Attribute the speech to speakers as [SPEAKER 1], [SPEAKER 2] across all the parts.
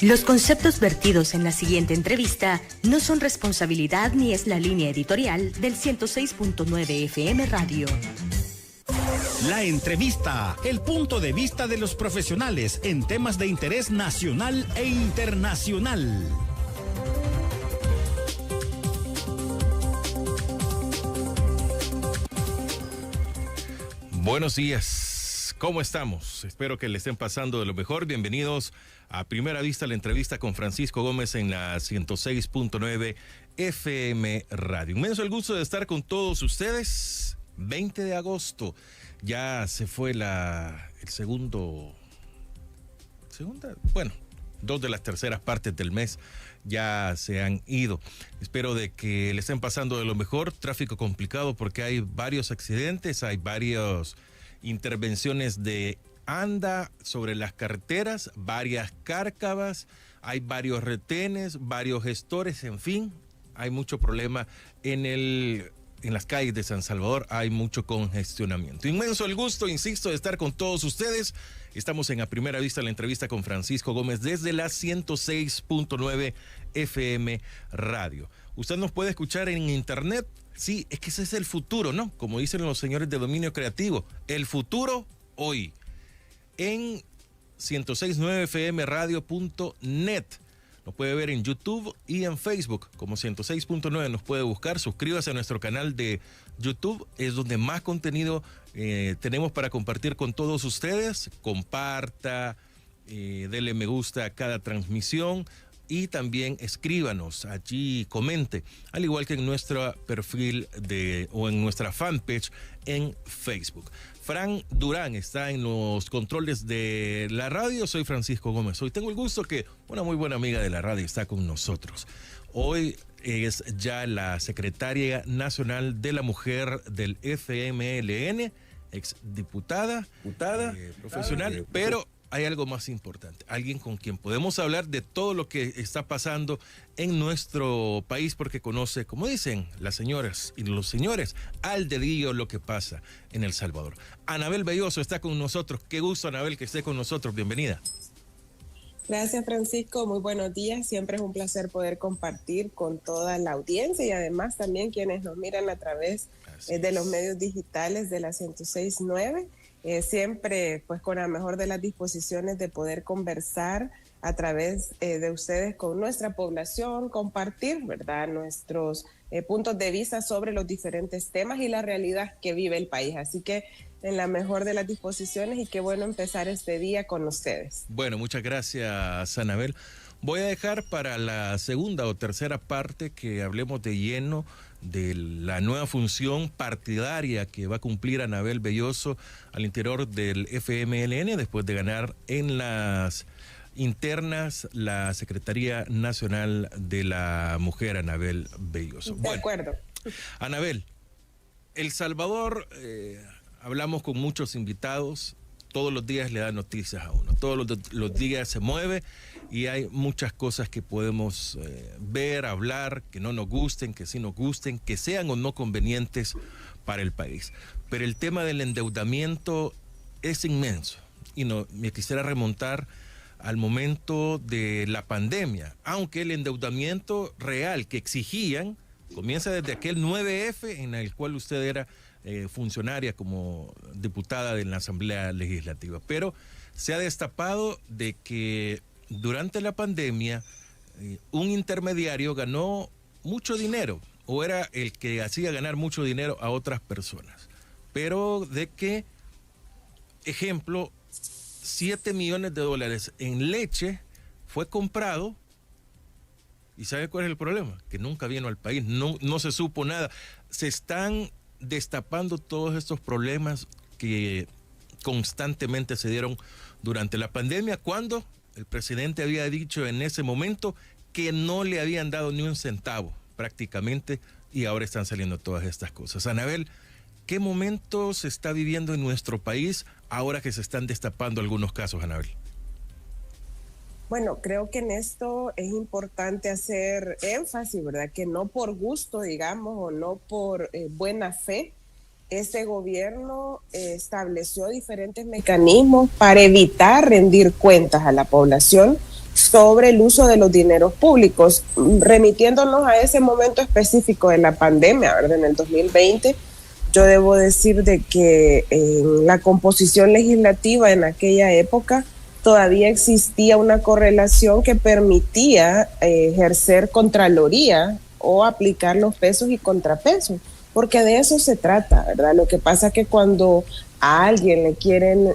[SPEAKER 1] Los conceptos vertidos en la siguiente entrevista no son responsabilidad ni es la línea editorial del 106.9 FM Radio.
[SPEAKER 2] La entrevista, el punto de vista de los profesionales en temas de interés nacional e internacional.
[SPEAKER 3] Buenos días, ¿cómo estamos? Espero que le estén pasando de lo mejor. Bienvenidos a Primera Vista, la entrevista con Francisco Gómez en la 106.9 FM Radio. Inmenso el gusto de estar con todos ustedes. 20 de agosto, ya se fue dos de las terceras partes del mes ya se han ido. Espero de que le estén pasando de lo mejor. Tráfico complicado porque hay varios accidentes, hay varias intervenciones de anda sobre las carreteras, varias cárcavas, hay varios retenes, varios gestores, en fin, hay mucho problema en las calles de San Salvador, hay mucho congestionamiento. Inmenso el gusto, insisto, de estar con todos ustedes. Estamos en A Primera Vista, la entrevista con Francisco Gómez desde la 106.9 FM Radio. Usted nos puede escuchar en internet. Sí, es que ese es el futuro, ¿no? Como dicen los señores de Dominio Creativo, el futuro hoy. En 106.9fmradio.net. Nos puede ver en YouTube y en Facebook como 106.9. Nos puede buscar. Suscríbase a nuestro canal de YouTube. Es donde más contenido tenemos para compartir con todos ustedes. Comparta, dele me gusta a cada transmisión y también escríbanos allí, comente. Al igual que en nuestro perfil o en nuestra fanpage en Facebook. Fran Durán está en los controles de la radio. Soy Francisco Gómez. Hoy tengo el gusto que una muy buena amiga de la radio está con nosotros. Hoy es ya la secretaria nacional de la mujer del FMLN, exdiputada, profesional, pero hay algo más importante, alguien con quien podemos hablar de todo lo que está pasando en nuestro país, porque conoce, como dicen las señoras y los señores, al dedillo lo que pasa en El Salvador. Anabel Belloso está con nosotros. Qué gusto, Anabel, que esté con nosotros. Bienvenida.
[SPEAKER 4] Gracias, Francisco. Muy buenos días. Siempre es un placer poder compartir con toda la audiencia y además también quienes nos miran a través de los medios digitales de la 106.9. Siempre pues con la mejor de las disposiciones de poder conversar a través de ustedes con nuestra población, compartir, ¿verdad?, nuestros puntos de vista sobre los diferentes temas y la realidad que vive el país. Así que en la mejor de las disposiciones y qué bueno empezar este día con ustedes.
[SPEAKER 3] Bueno, muchas gracias, Anabel. Voy a dejar para la segunda o tercera parte que hablemos de lleno de la nueva función partidaria que va a cumplir Anabel Belloso al interior del FMLN después de ganar en las internas la Secretaría Nacional de la Mujer, Anabel Belloso.
[SPEAKER 4] De acuerdo.
[SPEAKER 3] Anabel, El Salvador, hablamos con muchos invitados, todos los días le dan noticias a uno, todos los días se mueve y hay muchas cosas que podemos ver, hablar, que no nos gusten, que sí nos gusten, que sean o no convenientes para el país. Pero el tema del endeudamiento es inmenso y me quisiera remontar al momento de la pandemia, aunque el endeudamiento real que exigían comienza desde aquel 9F en el cual usted era funcionaria como diputada de la Asamblea Legislativa. Pero se ha destapado de que durante la pandemia un intermediario ganó mucho dinero o era el que hacía ganar mucho dinero a otras personas. Pero de que, ejemplo, $7 millones en leche fue comprado. ¿Y sabe cuál es el problema? Que nunca vino al país, no se supo nada. Se están destapando todos estos problemas que constantemente se dieron durante la pandemia, cuando el presidente había dicho en ese momento que no le habían dado ni un centavo prácticamente, y ahora están saliendo todas estas cosas. Anabel, ¿qué momento se está viviendo en nuestro país ahora que se están destapando algunos casos, Anabel?
[SPEAKER 4] Bueno, creo que en esto es importante hacer énfasis, ¿verdad? Que no por gusto, digamos, o no por buena fe, este gobierno estableció diferentes mecanismos para evitar rendir cuentas a la población sobre el uso de los dineros públicos, remitiéndonos a ese momento específico de la pandemia, ¿verdad? En el 2020, yo debo decir de que en la composición legislativa en aquella época todavía existía una correlación que permitía ejercer contraloría o aplicar los pesos y contrapesos, porque de eso se trata, ¿verdad? Lo que pasa es que cuando a alguien le quieren,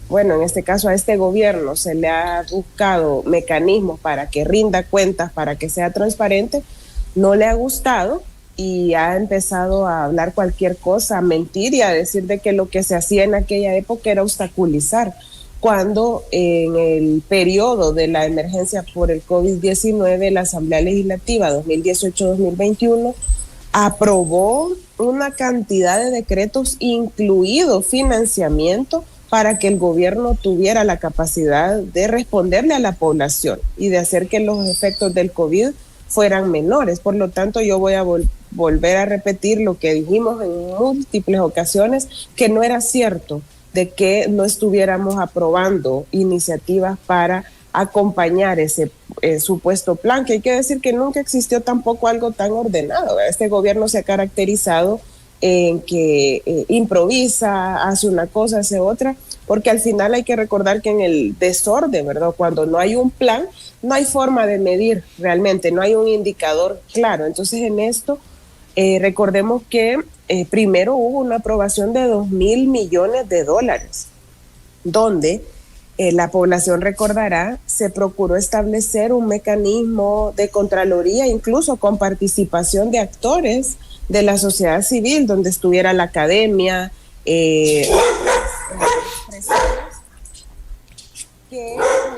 [SPEAKER 4] bueno, en este caso a este gobierno se le ha buscado mecanismos para que rinda cuentas, para que sea transparente, no le ha gustado y ha empezado a hablar cualquier cosa, a mentir y a decir de que lo que se hacía en aquella época era obstaculizar, cuando en el periodo de la emergencia por el COVID-19, la Asamblea Legislativa 2018-2021 aprobó una cantidad de decretos, incluido financiamiento, para que el gobierno tuviera la capacidad de responderle a la población y de hacer que los efectos del COVID fueran menores. Por lo tanto, yo voy a volver a repetir lo que dijimos en múltiples ocasiones, que no era cierto de que no estuviéramos aprobando iniciativas para acompañar ese supuesto plan, que hay que decir que nunca existió tampoco algo tan ordenado. Este gobierno se ha caracterizado en que improvisa, hace una cosa, hace otra, porque al final hay que recordar que en el desorden, ¿verdad? Cuando no hay un plan, no hay forma de medir realmente, no hay un indicador claro. Entonces en esto recordemos que primero hubo una aprobación de $2,000 millones, donde la población recordará, se procuró establecer un mecanismo de contraloría, incluso con participación de actores de la sociedad civil, donde estuviera la academia, que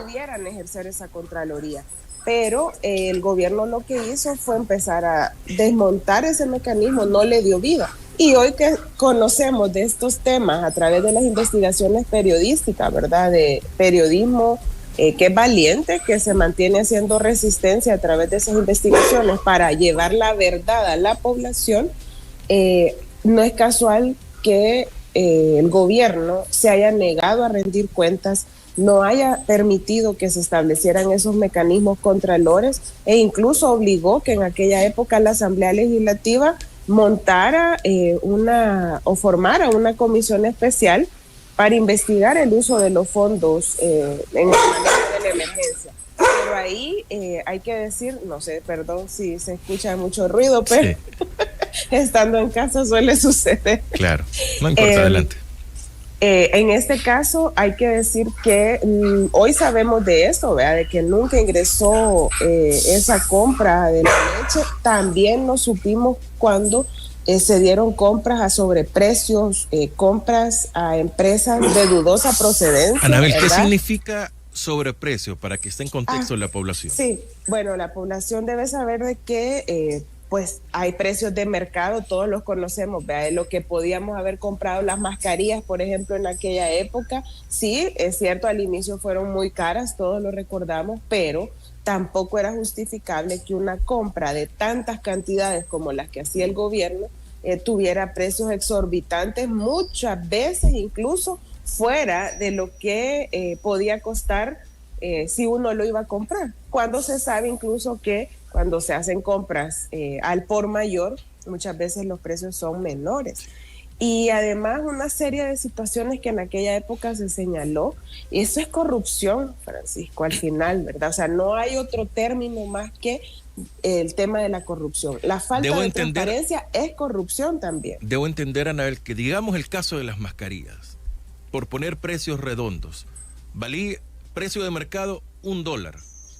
[SPEAKER 4] pudieran ejercer esa contraloría. Pero el gobierno lo que hizo fue empezar a desmontar ese mecanismo, no le dio vida. Y hoy que conocemos de estos temas a través de las investigaciones periodísticas, ¿verdad? De periodismo que es valiente, que se mantiene haciendo resistencia a través de esas investigaciones para llevar la verdad a la población, no es casual que el gobierno se haya negado a rendir cuentas, no haya permitido que se establecieran esos mecanismos contralores e incluso obligó que en aquella época la Asamblea Legislativa montara o formara una comisión especial para investigar el uso de los fondos en el manejo de la emergencia. Pero ahí hay que decir, no sé, perdón si se escucha mucho ruido, pero sí. Estando en casa suele suceder.
[SPEAKER 3] Claro, no importa, adelante.
[SPEAKER 4] En este caso hay que decir que hoy sabemos de esto, ¿verdad? De que nunca ingresó esa compra de la leche. También nos supimos cuando se dieron compras a sobreprecios, compras a empresas de dudosa procedencia.
[SPEAKER 3] Anabel, ¿qué
[SPEAKER 4] ¿verdad?
[SPEAKER 3] significa sobreprecio para que esté en contexto la población?
[SPEAKER 4] Sí, bueno, la población debe saber de que pues hay precios de mercado, todos los conocemos, ¿verdad? De lo que podíamos haber comprado las mascarillas, por ejemplo, en aquella época. Sí, es cierto, al inicio fueron muy caras, todos lo recordamos, pero tampoco era justificable que una compra de tantas cantidades como las que hacía el gobierno tuviera precios exorbitantes, muchas veces incluso fuera de lo que podía costar si uno lo iba a comprar, cuando se sabe incluso que cuando se hacen compras al por mayor, muchas veces los precios son menores. Y además una serie de situaciones que en aquella época se señaló, y eso es corrupción, Francisco, al final, ¿verdad? O sea, no hay otro término más que el tema de la corrupción. La falta de transparencia es corrupción también.
[SPEAKER 3] Debo entender, Anabel, que digamos el caso de las mascarillas, por poner precios redondos, valía precio de mercado $1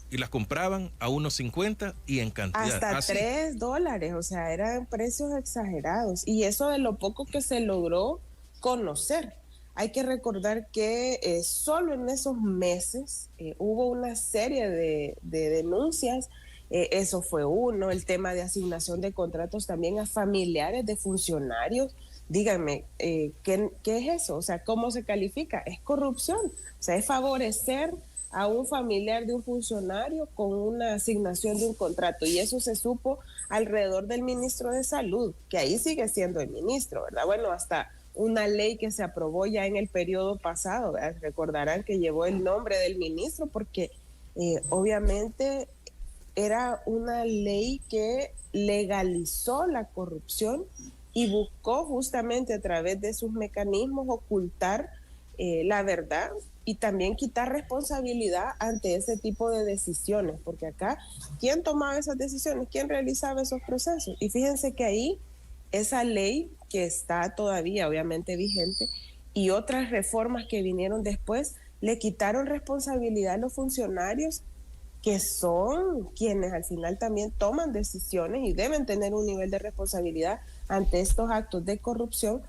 [SPEAKER 3] y las compraban a 1.50 y en cantidad.
[SPEAKER 4] Hasta $3, o sea, eran precios exagerados. Y eso de lo poco que se logró conocer. Hay que recordar que solo en esos meses hubo una serie de denuncias. Eso fue uno, el tema de asignación de contratos también a familiares de funcionarios. Díganme, ¿qué es eso? O sea, ¿cómo se califica? Es corrupción, o sea, es favorecer a un familiar de un funcionario con una asignación de un contrato, y eso se supo alrededor del ministro de Salud, que ahí sigue siendo el ministro, ¿verdad? Bueno, hasta una ley que se aprobó ya en el periodo pasado, ¿verdad? Recordarán que llevó el nombre del ministro porque Obviamente era una ley que legalizó la corrupción y buscó justamente a través de sus mecanismos ocultar la verdad y también quitar responsabilidad ante ese tipo de decisiones, porque acá, ¿quién tomaba esas decisiones? ¿Quién realizaba esos procesos? Y fíjense que ahí esa ley que está todavía obviamente vigente y otras reformas que vinieron después le quitaron responsabilidad a los funcionarios que son quienes al final también toman decisiones y deben tener un nivel de responsabilidad ante estos actos de corrupción,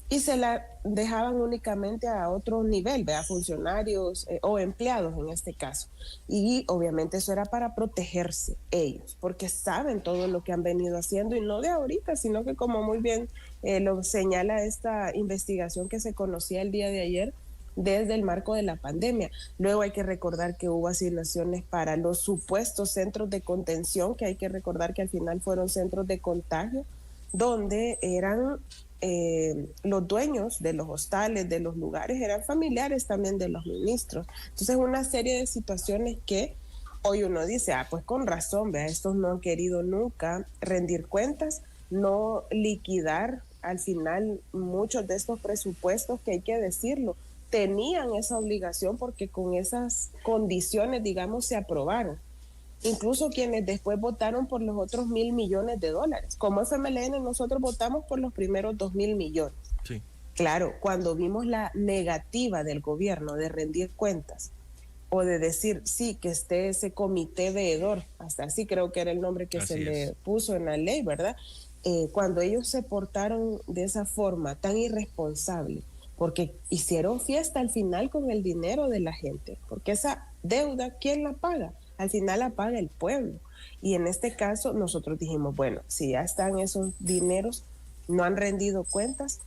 [SPEAKER 4] y se la dejaban únicamente a otro nivel, ¿verdad? Funcionarios o empleados en este caso. Y obviamente eso era para protegerse ellos, porque saben todo lo que han venido haciendo, y no de ahorita, sino que como muy bien lo señala esta investigación que se conocía el día de ayer, desde el marco de la pandemia. Luego hay que recordar que hubo asignaciones para los supuestos centros de contención, que hay que recordar que al final fueron centros de contagio, donde eran los dueños de los hostales, de los lugares, eran familiares también de los ministros. Entonces, una serie de situaciones que hoy uno dice, pues con razón, vea, estos no han querido nunca rendir cuentas, no liquidar al final muchos de estos presupuestos que hay que decirlo, tenían esa obligación porque con esas condiciones, digamos, se aprobaron. Incluso quienes después votaron por los otros $1,000 millones. Como FMLN nosotros votamos por los primeros 2,000 millones.
[SPEAKER 3] Sí.
[SPEAKER 4] Claro, cuando vimos la negativa del gobierno de rendir cuentas o de decir, sí, que esté ese comité veedor, hasta así creo que era el nombre que se le puso en la ley, ¿verdad? Cuando ellos se portaron de esa forma tan irresponsable, porque hicieron fiesta al final con el dinero de la gente, porque esa deuda, ¿quién la paga? Al final la paga el pueblo. Y en este caso nosotros dijimos, bueno, si ya están esos dineros, no han rendido cuentas,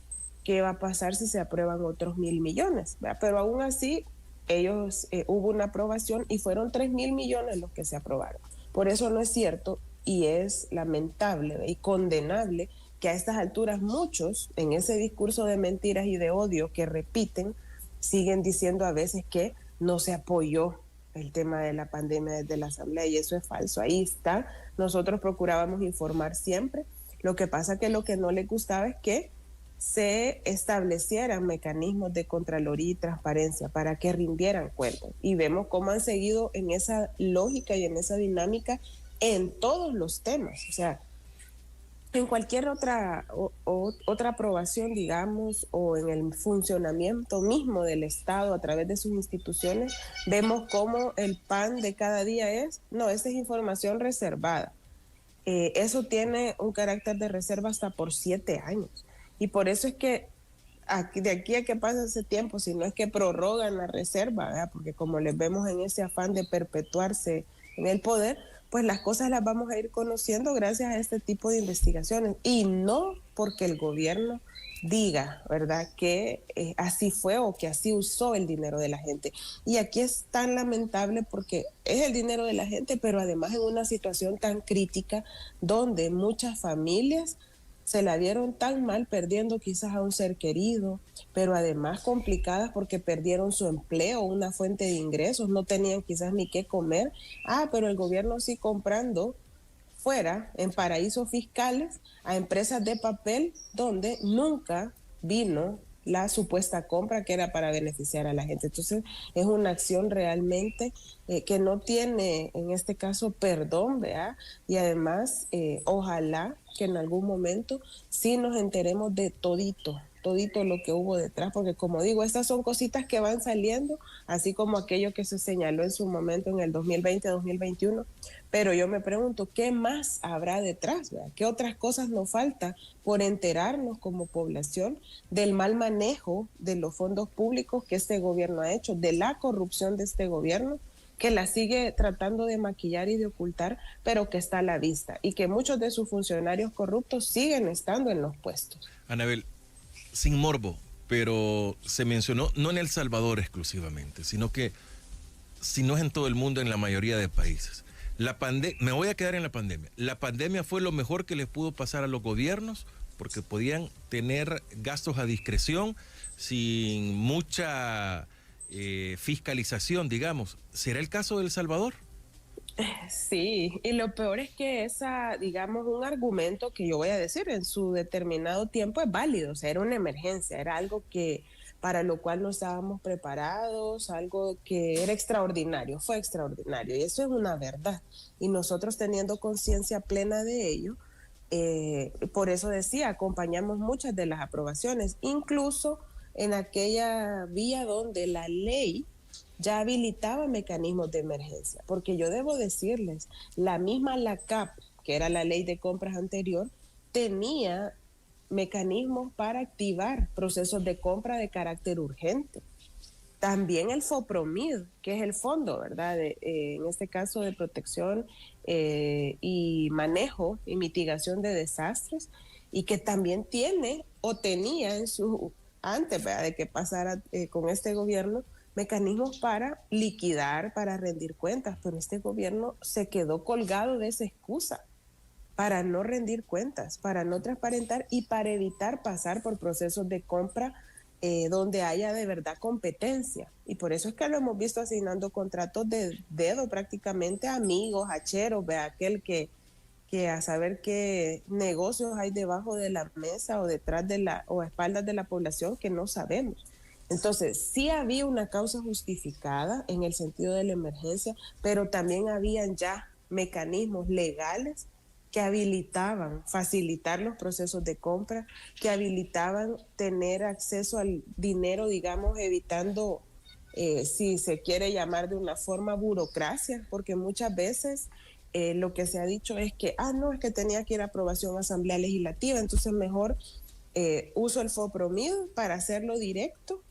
[SPEAKER 4] ¿qué va a pasar si se aprueban otros 1,000 millones? ¿Verdad? Pero aún así, ellos hubo una aprobación y fueron 3,000 millones los que se aprobaron. Por eso no es cierto y es lamentable y condenable que a estas alturas muchos, en ese discurso de mentiras y de odio que repiten, siguen diciendo a veces que no se apoyó el tema de la pandemia desde la Asamblea, y eso es falso. Ahí está, nosotros procurábamos informar siempre. Lo que pasa que lo que no les gustaba es que se establecieran mecanismos de contraloría y transparencia para que rindieran cuentas. Y vemos cómo han seguido en esa lógica y en esa dinámica en todos los temas. O sea, en cualquier otra aprobación, digamos, o en el funcionamiento mismo del Estado a través de sus instituciones, vemos cómo el pan de cada día es, no, esa es información reservada. Eso tiene un carácter de reserva hasta por 7 años. Y por eso es que de aquí a que pase ese tiempo, si no es que prorrogan la reserva, ¿verdad? Porque como les vemos en ese afán de perpetuarse en el poder, pues las cosas las vamos a ir conociendo gracias a este tipo de investigaciones, y no porque el gobierno diga, ¿verdad?, que así fue o que así usó el dinero de la gente. Y aquí es tan lamentable porque es el dinero de la gente, pero además en una situación tan crítica donde muchas familias se la vieron tan mal, perdiendo quizás a un ser querido, pero además complicadas porque perdieron su empleo, una fuente de ingresos, no tenían quizás ni qué comer. Pero el gobierno sí comprando fuera, en paraísos fiscales, a empresas de papel donde nunca vino la supuesta compra que era para beneficiar a la gente. Entonces es una acción realmente que no tiene en este caso perdón, ¿verdad? Y además ojalá que en algún momento sí nos enteremos de todito lo que hubo detrás, porque como digo, estas son cositas que van saliendo, así como aquello que se señaló en su momento en el 2020-2021, pero yo me pregunto, ¿qué más habrá detrás? ¿Verdad? ¿Qué otras cosas nos falta por enterarnos como población del mal manejo de los fondos públicos que este gobierno ha hecho, de la corrupción de este gobierno, que la sigue tratando de maquillar y de ocultar, pero que está a la vista, y que muchos de sus funcionarios corruptos siguen estando en los puestos?
[SPEAKER 3] Anabel, sin morbo, pero se mencionó no en El Salvador exclusivamente, sino que si no es en todo el mundo, en la mayoría de países. Me voy a quedar en la pandemia. La pandemia fue lo mejor que les pudo pasar a los gobiernos porque podían tener gastos a discreción sin mucha fiscalización, digamos. ¿Será el caso de El Salvador?
[SPEAKER 4] Sí, y lo peor es que digamos, un argumento que yo voy a decir en su determinado tiempo es válido, o sea, era una emergencia, era algo para lo cual no estábamos preparados, algo que era extraordinario, fue extraordinario, y eso es una verdad. Y nosotros teniendo conciencia plena de ello, por eso decía, acompañamos muchas de las aprobaciones, incluso en aquella vía donde la ley ya habilitaba mecanismos de emergencia, porque yo debo decirles, la misma LACAP, que era la ley de compras anterior, tenía mecanismos para activar procesos de compra de carácter urgente. También el FOPROMID, que es el fondo, ¿verdad? En este caso de protección y manejo y mitigación de desastres, y que también tiene o tenía antes, ¿verdad?, de que pasara con este gobierno, mecanismos para liquidar, para rendir cuentas, pero este gobierno se quedó colgado de esa excusa para no rendir cuentas, para no transparentar y para evitar pasar por procesos de compra donde haya de verdad competencia. Y por eso es que lo hemos visto asignando contratos de dedo prácticamente a amigos, a cheros, aquel que a saber qué negocios hay debajo de la mesa o detrás o a espaldas de la población que no sabemos. Entonces, sí había una causa justificada en el sentido de la emergencia, pero también habían ya mecanismos legales que habilitaban facilitar los procesos de compra, que habilitaban tener acceso al dinero, digamos, evitando, si se quiere llamar de una forma, burocracia, porque muchas veces lo que se ha dicho es que, no, es que tenía que ir a aprobación a Asamblea Legislativa, entonces mejor uso el FOPROMID para hacerlo directo,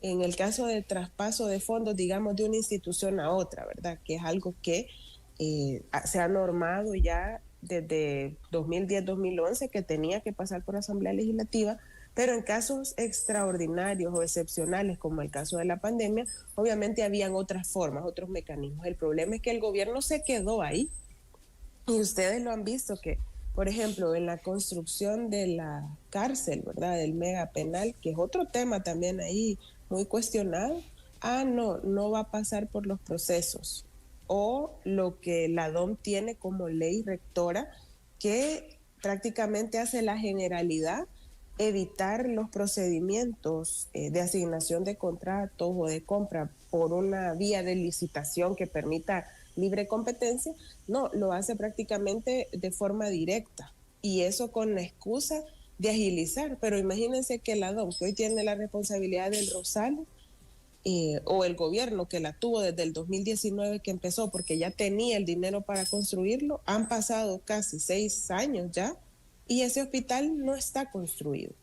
[SPEAKER 4] en el caso de traspaso de fondos, digamos, de una institución a otra, ¿verdad? Que es algo que se ha normado ya desde 2010-2011, que tenía que pasar por Asamblea Legislativa, pero en casos extraordinarios o excepcionales, como el caso de la pandemia, obviamente habían otras formas, otros mecanismos. El problema es que el gobierno se quedó ahí, y ustedes lo han visto que, por ejemplo, en la construcción de la cárcel, ¿verdad?, del mega penal, que es otro tema también ahí muy cuestionado, no va a pasar por los procesos, o lo que la DOM tiene como ley rectora, que prácticamente hace la generalidad evitar los procedimientos de asignación de contratos o de compra por una vía de licitación que permita libre competencia. No, lo hace prácticamente de forma directa, y eso con la excusa de agilizar. Pero imagínense que la DOM, que hoy tiene la responsabilidad del Rosales, o el gobierno que la tuvo desde el 2019 que empezó, porque ya tenía el dinero para construirlo, han pasado casi 6 años ya, y ese hospital no está construido.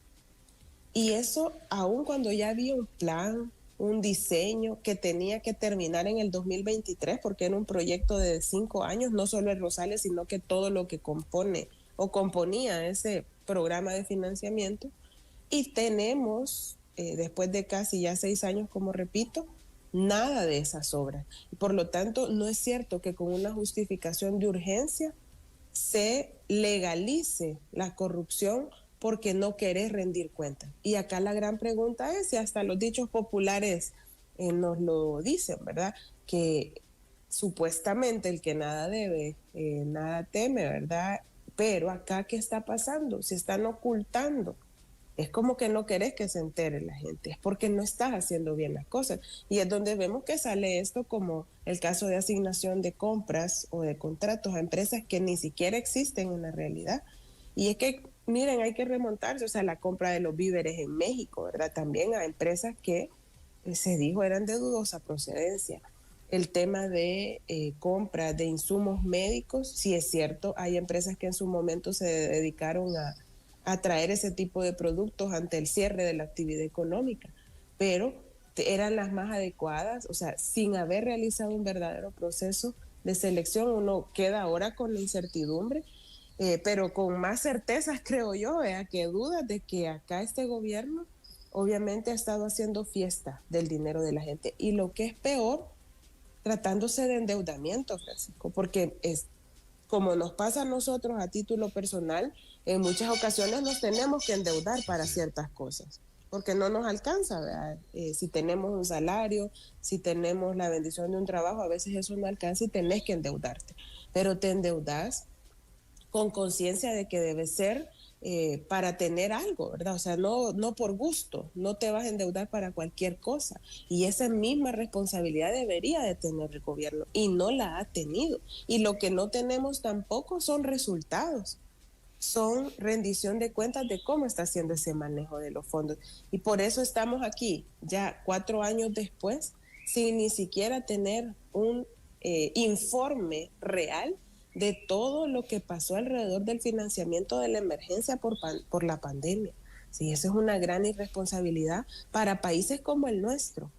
[SPEAKER 4] Y eso aún cuando ya había un plan, un diseño que tenía que terminar en el 2023, porque era un proyecto de 5 años, no solo el Rosales, sino que todo lo que compone o componía ese programa de financiamiento. Y tenemos, después de casi ya 6 años, como repito, nada de esas obras. Y por lo tanto, no es cierto que con una justificación de urgencia se legalice la corrupción porque no querés rendir cuentas. Y acá la gran pregunta es, y hasta los dichos populares nos lo dicen, ¿verdad?, que supuestamente el que nada debe, nada teme, ¿verdad? Pero acá, ¿qué está pasando? Se están ocultando. Es como que no querés que se entere la gente, es porque no estás haciendo bien las cosas. Y es donde vemos que sale esto, como el caso de asignación de compras o de contratos a empresas que ni siquiera existen en la realidad. Y es que, miren, hay que remontarse, o sea, la compra de los víveres en México, ¿verdad? También a empresas que se dijo eran de dudosa procedencia. El tema de compra de insumos médicos, sí es cierto, hay empresas que en su momento se dedicaron a traer ese tipo de productos ante el cierre de la actividad económica, pero eran las más adecuadas, o sea, sin haber realizado un verdadero proceso de selección. Uno queda ahora con la incertidumbre, pero con más certezas, creo yo, que dudas de que acá este gobierno obviamente ha estado haciendo fiesta del dinero de la gente, y lo que es peor, tratándose de endeudamiento, Francisco, porque es como nos pasa a nosotros a título personal, en muchas ocasiones nos tenemos que endeudar para ciertas cosas. porque no nos alcanza, ¿verdad? Si tenemos un salario, si tenemos la bendición de un trabajo, a veces eso no alcanza y tenés que endeudarte, pero te endeudas con conciencia de que debe ser para tener algo, ¿verdad? O sea, no por gusto, no te vas a endeudar para cualquier cosa. Y esa misma responsabilidad debería de tener el gobierno y no la ha tenido. Y lo que no tenemos tampoco son resultados, son rendición de cuentas de cómo está haciendo ese manejo de los fondos. Y por eso estamos aquí, ya 4 años después, sin ni siquiera tener un informe real de todo lo que pasó alrededor del financiamiento de la emergencia por la pandemia. Sí, eso es una gran irresponsabilidad para países como el nuestro,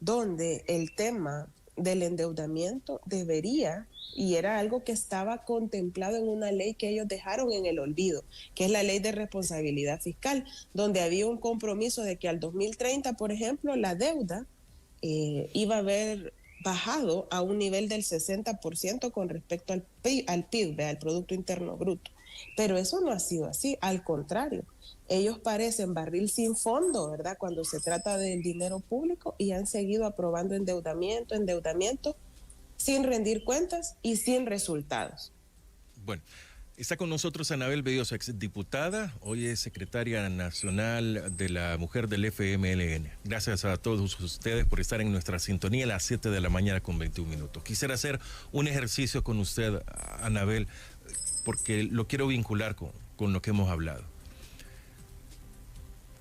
[SPEAKER 4] donde el tema del endeudamiento debería, y era algo que estaba contemplado en una ley que ellos dejaron en el olvido, que es la ley de responsabilidad fiscal, donde había un compromiso de que al 2030, por ejemplo, la deuda iba a haber bajado a un nivel del 60% con respecto al PIB, al Producto Interno Bruto. Pero eso no ha sido así, al contrario. Ellos parecen barril sin fondo, ¿verdad? Cuando se trata del dinero público, y han seguido aprobando endeudamiento, sin rendir cuentas y sin resultados.
[SPEAKER 3] Bueno, está con nosotros Anabel Belloso, exdiputada, hoy es secretaria nacional de la mujer del FMLN. Gracias a todos ustedes por estar en nuestra sintonía a las 7 de la mañana con 21 minutos. Quisiera hacer un ejercicio con usted, Anabel, porque lo quiero vincular con lo que hemos hablado.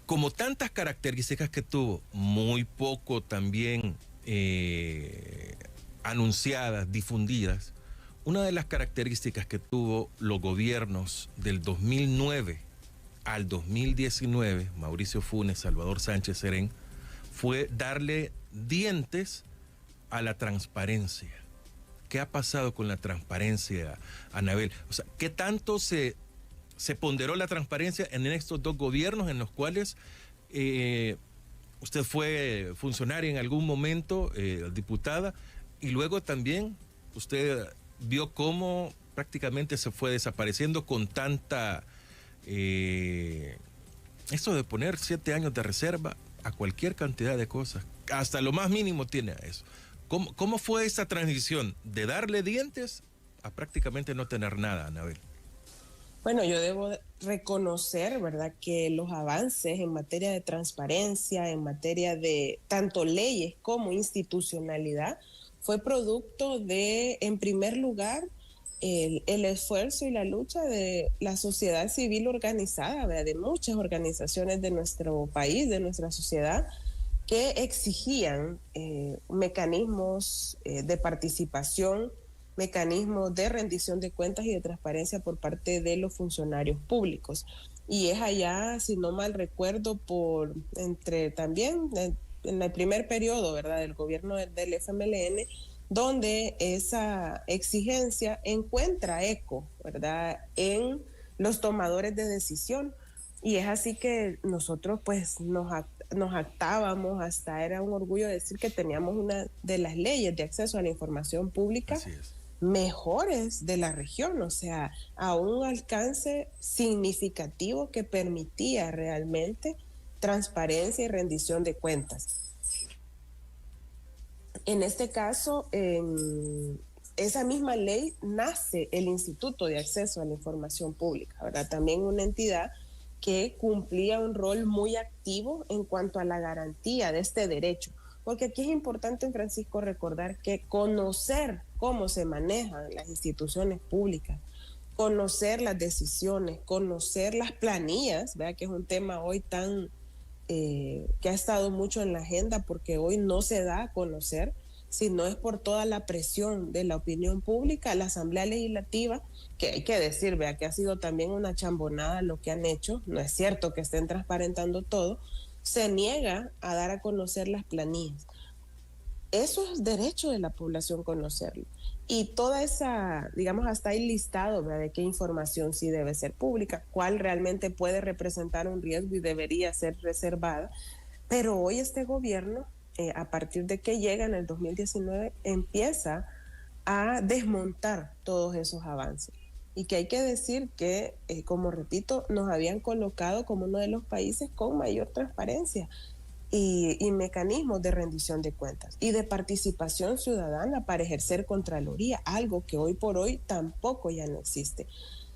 [SPEAKER 3] Como tantas características que tuvo, muy poco también anunciadas, difundidas, una de las características que tuvo los gobiernos del 2009 al 2019, Mauricio Funes, Salvador Sánchez Serén, fue darle dientes a la transparencia. ¿Qué ha pasado con la transparencia, Anabel? O sea, ¿qué tanto se ponderó la transparencia en estos dos gobiernos en los cuales usted fue funcionaria en algún momento, diputada, y luego también usted vio cómo prácticamente se fue desapareciendo con tanta... esto de poner 7 años de reserva a cualquier cantidad de cosas, hasta lo más mínimo tiene a eso. ¿Cómo fue esa transición de darle dientes a prácticamente no tener nada, Anabel?
[SPEAKER 4] Bueno, yo debo reconocer, ¿verdad?, que los avances en materia de transparencia, en materia de tanto leyes como institucionalidad, fue producto de, en primer lugar, el esfuerzo y la lucha de la sociedad civil organizada, ¿verdad?, de muchas organizaciones de nuestro país, de nuestra sociedad, que exigían mecanismos de participación, mecanismos de rendición de cuentas y de transparencia por parte de los funcionarios públicos. Y es allá, si no mal recuerdo, también en el primer periodo, ¿verdad?, del gobierno del FMLN, donde esa exigencia encuentra eco, ¿verdad?, en los tomadores de decisión. Y es así que nosotros pues nos actábamos, hasta era un orgullo decir que teníamos una de las leyes de acceso a la información pública mejores de la región, o sea, a un alcance significativo que permitía realmente transparencia y rendición de cuentas. En este caso, en esa misma ley nace el Instituto de Acceso a la Información Pública, ¿verdad? También una entidad que cumplía un rol muy activo en cuanto a la garantía de este derecho. Porque aquí es importante, Francisco, recordar que conocer cómo se manejan las instituciones públicas, conocer las decisiones, conocer las planillas, ¿verdad?, que es un tema hoy tan que ha estado mucho en la agenda, porque hoy no se da a conocer, sino es por toda la presión de la opinión pública. La Asamblea Legislativa, que hay que decir, vea, que ha sido también una chambonada lo que han hecho, no es cierto que estén transparentando todo, se niega a dar a conocer las planillas. Eso es derecho de la población conocerlo. Y toda esa, digamos, hasta ahí listado, ¿verdad?, de qué información sí debe ser pública, cuál realmente puede representar un riesgo y debería ser reservada. Pero hoy este gobierno, a partir de que llega en el 2019, empieza a desmontar todos esos avances. y que hay que decir que, como repito, nos habían colocado como uno de los países con mayor transparencia y mecanismos de rendición de cuentas y de participación ciudadana para ejercer Contraloría, algo que hoy por hoy tampoco ya no existe.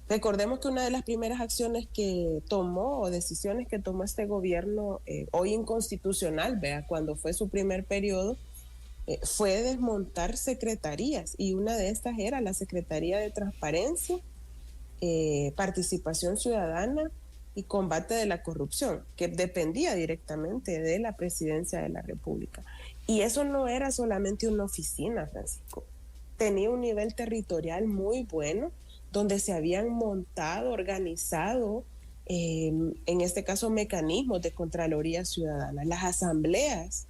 [SPEAKER 4] Recordemos que una de las primeras acciones que tomó o decisiones que tomó este gobierno, hoy inconstitucional, vea, cuando fue su primer periodo, fue desmontar secretarías, y una de estas era la Secretaría de Transparencia, Participación Ciudadana y Combate de la Corrupción, que dependía directamente de la Presidencia de la República. Y eso no era solamente una oficina, Francisco. Tenía un nivel territorial muy bueno, donde se habían montado, organizado, en este caso, mecanismos de Contraloría Ciudadana, las asambleas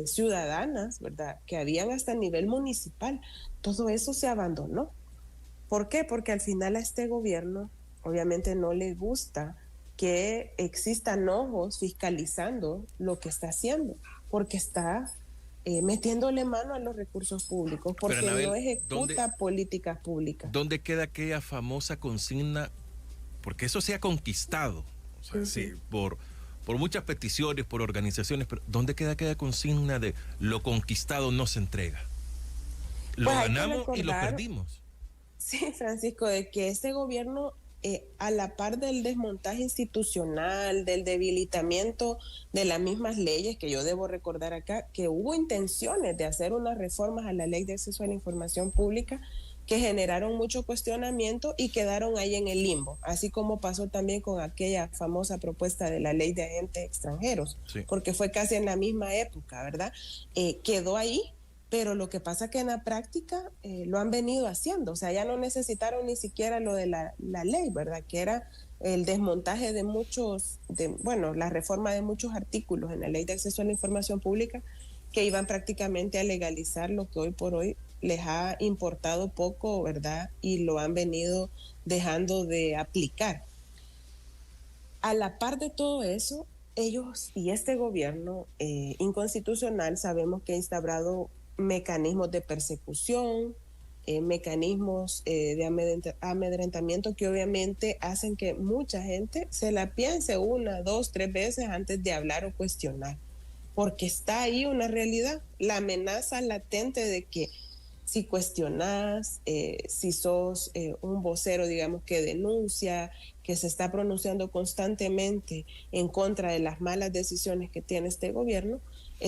[SPEAKER 4] ciudadanas, ¿verdad?, que habían hasta el nivel municipal. Todo eso se abandonó. ¿Por qué? Porque al final a este gobierno obviamente no le gusta que existan ojos fiscalizando lo que está haciendo, porque está metiéndole mano a los recursos públicos, porque Anabel, no ejecuta políticas públicas.
[SPEAKER 3] ¿Dónde queda aquella famosa consigna? Porque eso se ha conquistado, o sea, sí, por muchas peticiones, por organizaciones, pero ¿dónde queda aquella consigna de lo conquistado no se entrega? Lo pues ganamos y lo perdimos.
[SPEAKER 4] Sí, Francisco, de que este gobierno, a la par del desmontaje institucional, del debilitamiento de las mismas leyes, que yo debo recordar acá, que hubo intenciones de hacer unas reformas a la Ley de Acceso a la Información Pública que generaron mucho cuestionamiento y quedaron ahí en el limbo, así como pasó también con aquella famosa propuesta de la Ley de Agentes Extranjeros, sí, porque fue casi en la misma época, ¿verdad? Quedó ahí. Pero lo que pasa que en la práctica lo han venido haciendo, o sea, ya no necesitaron ni siquiera lo de la ley, ¿verdad? Que era el desmontaje de la reforma de muchos artículos en la Ley de Acceso a la Información Pública, que iban prácticamente a legalizar lo que hoy por hoy les ha importado poco, ¿verdad? Y lo han venido dejando de aplicar. A la par de todo eso, ellos y este gobierno inconstitucional sabemos que ha instaurado mecanismos de persecución, mecanismos de amedrentamiento que obviamente hacen que mucha gente se la piense 1, 2, 3 veces antes de hablar o cuestionar, porque está ahí una realidad, la amenaza latente de que si cuestionas, si sos un vocero, digamos, que denuncia, que se está pronunciando constantemente en contra de las malas decisiones que tiene este gobierno,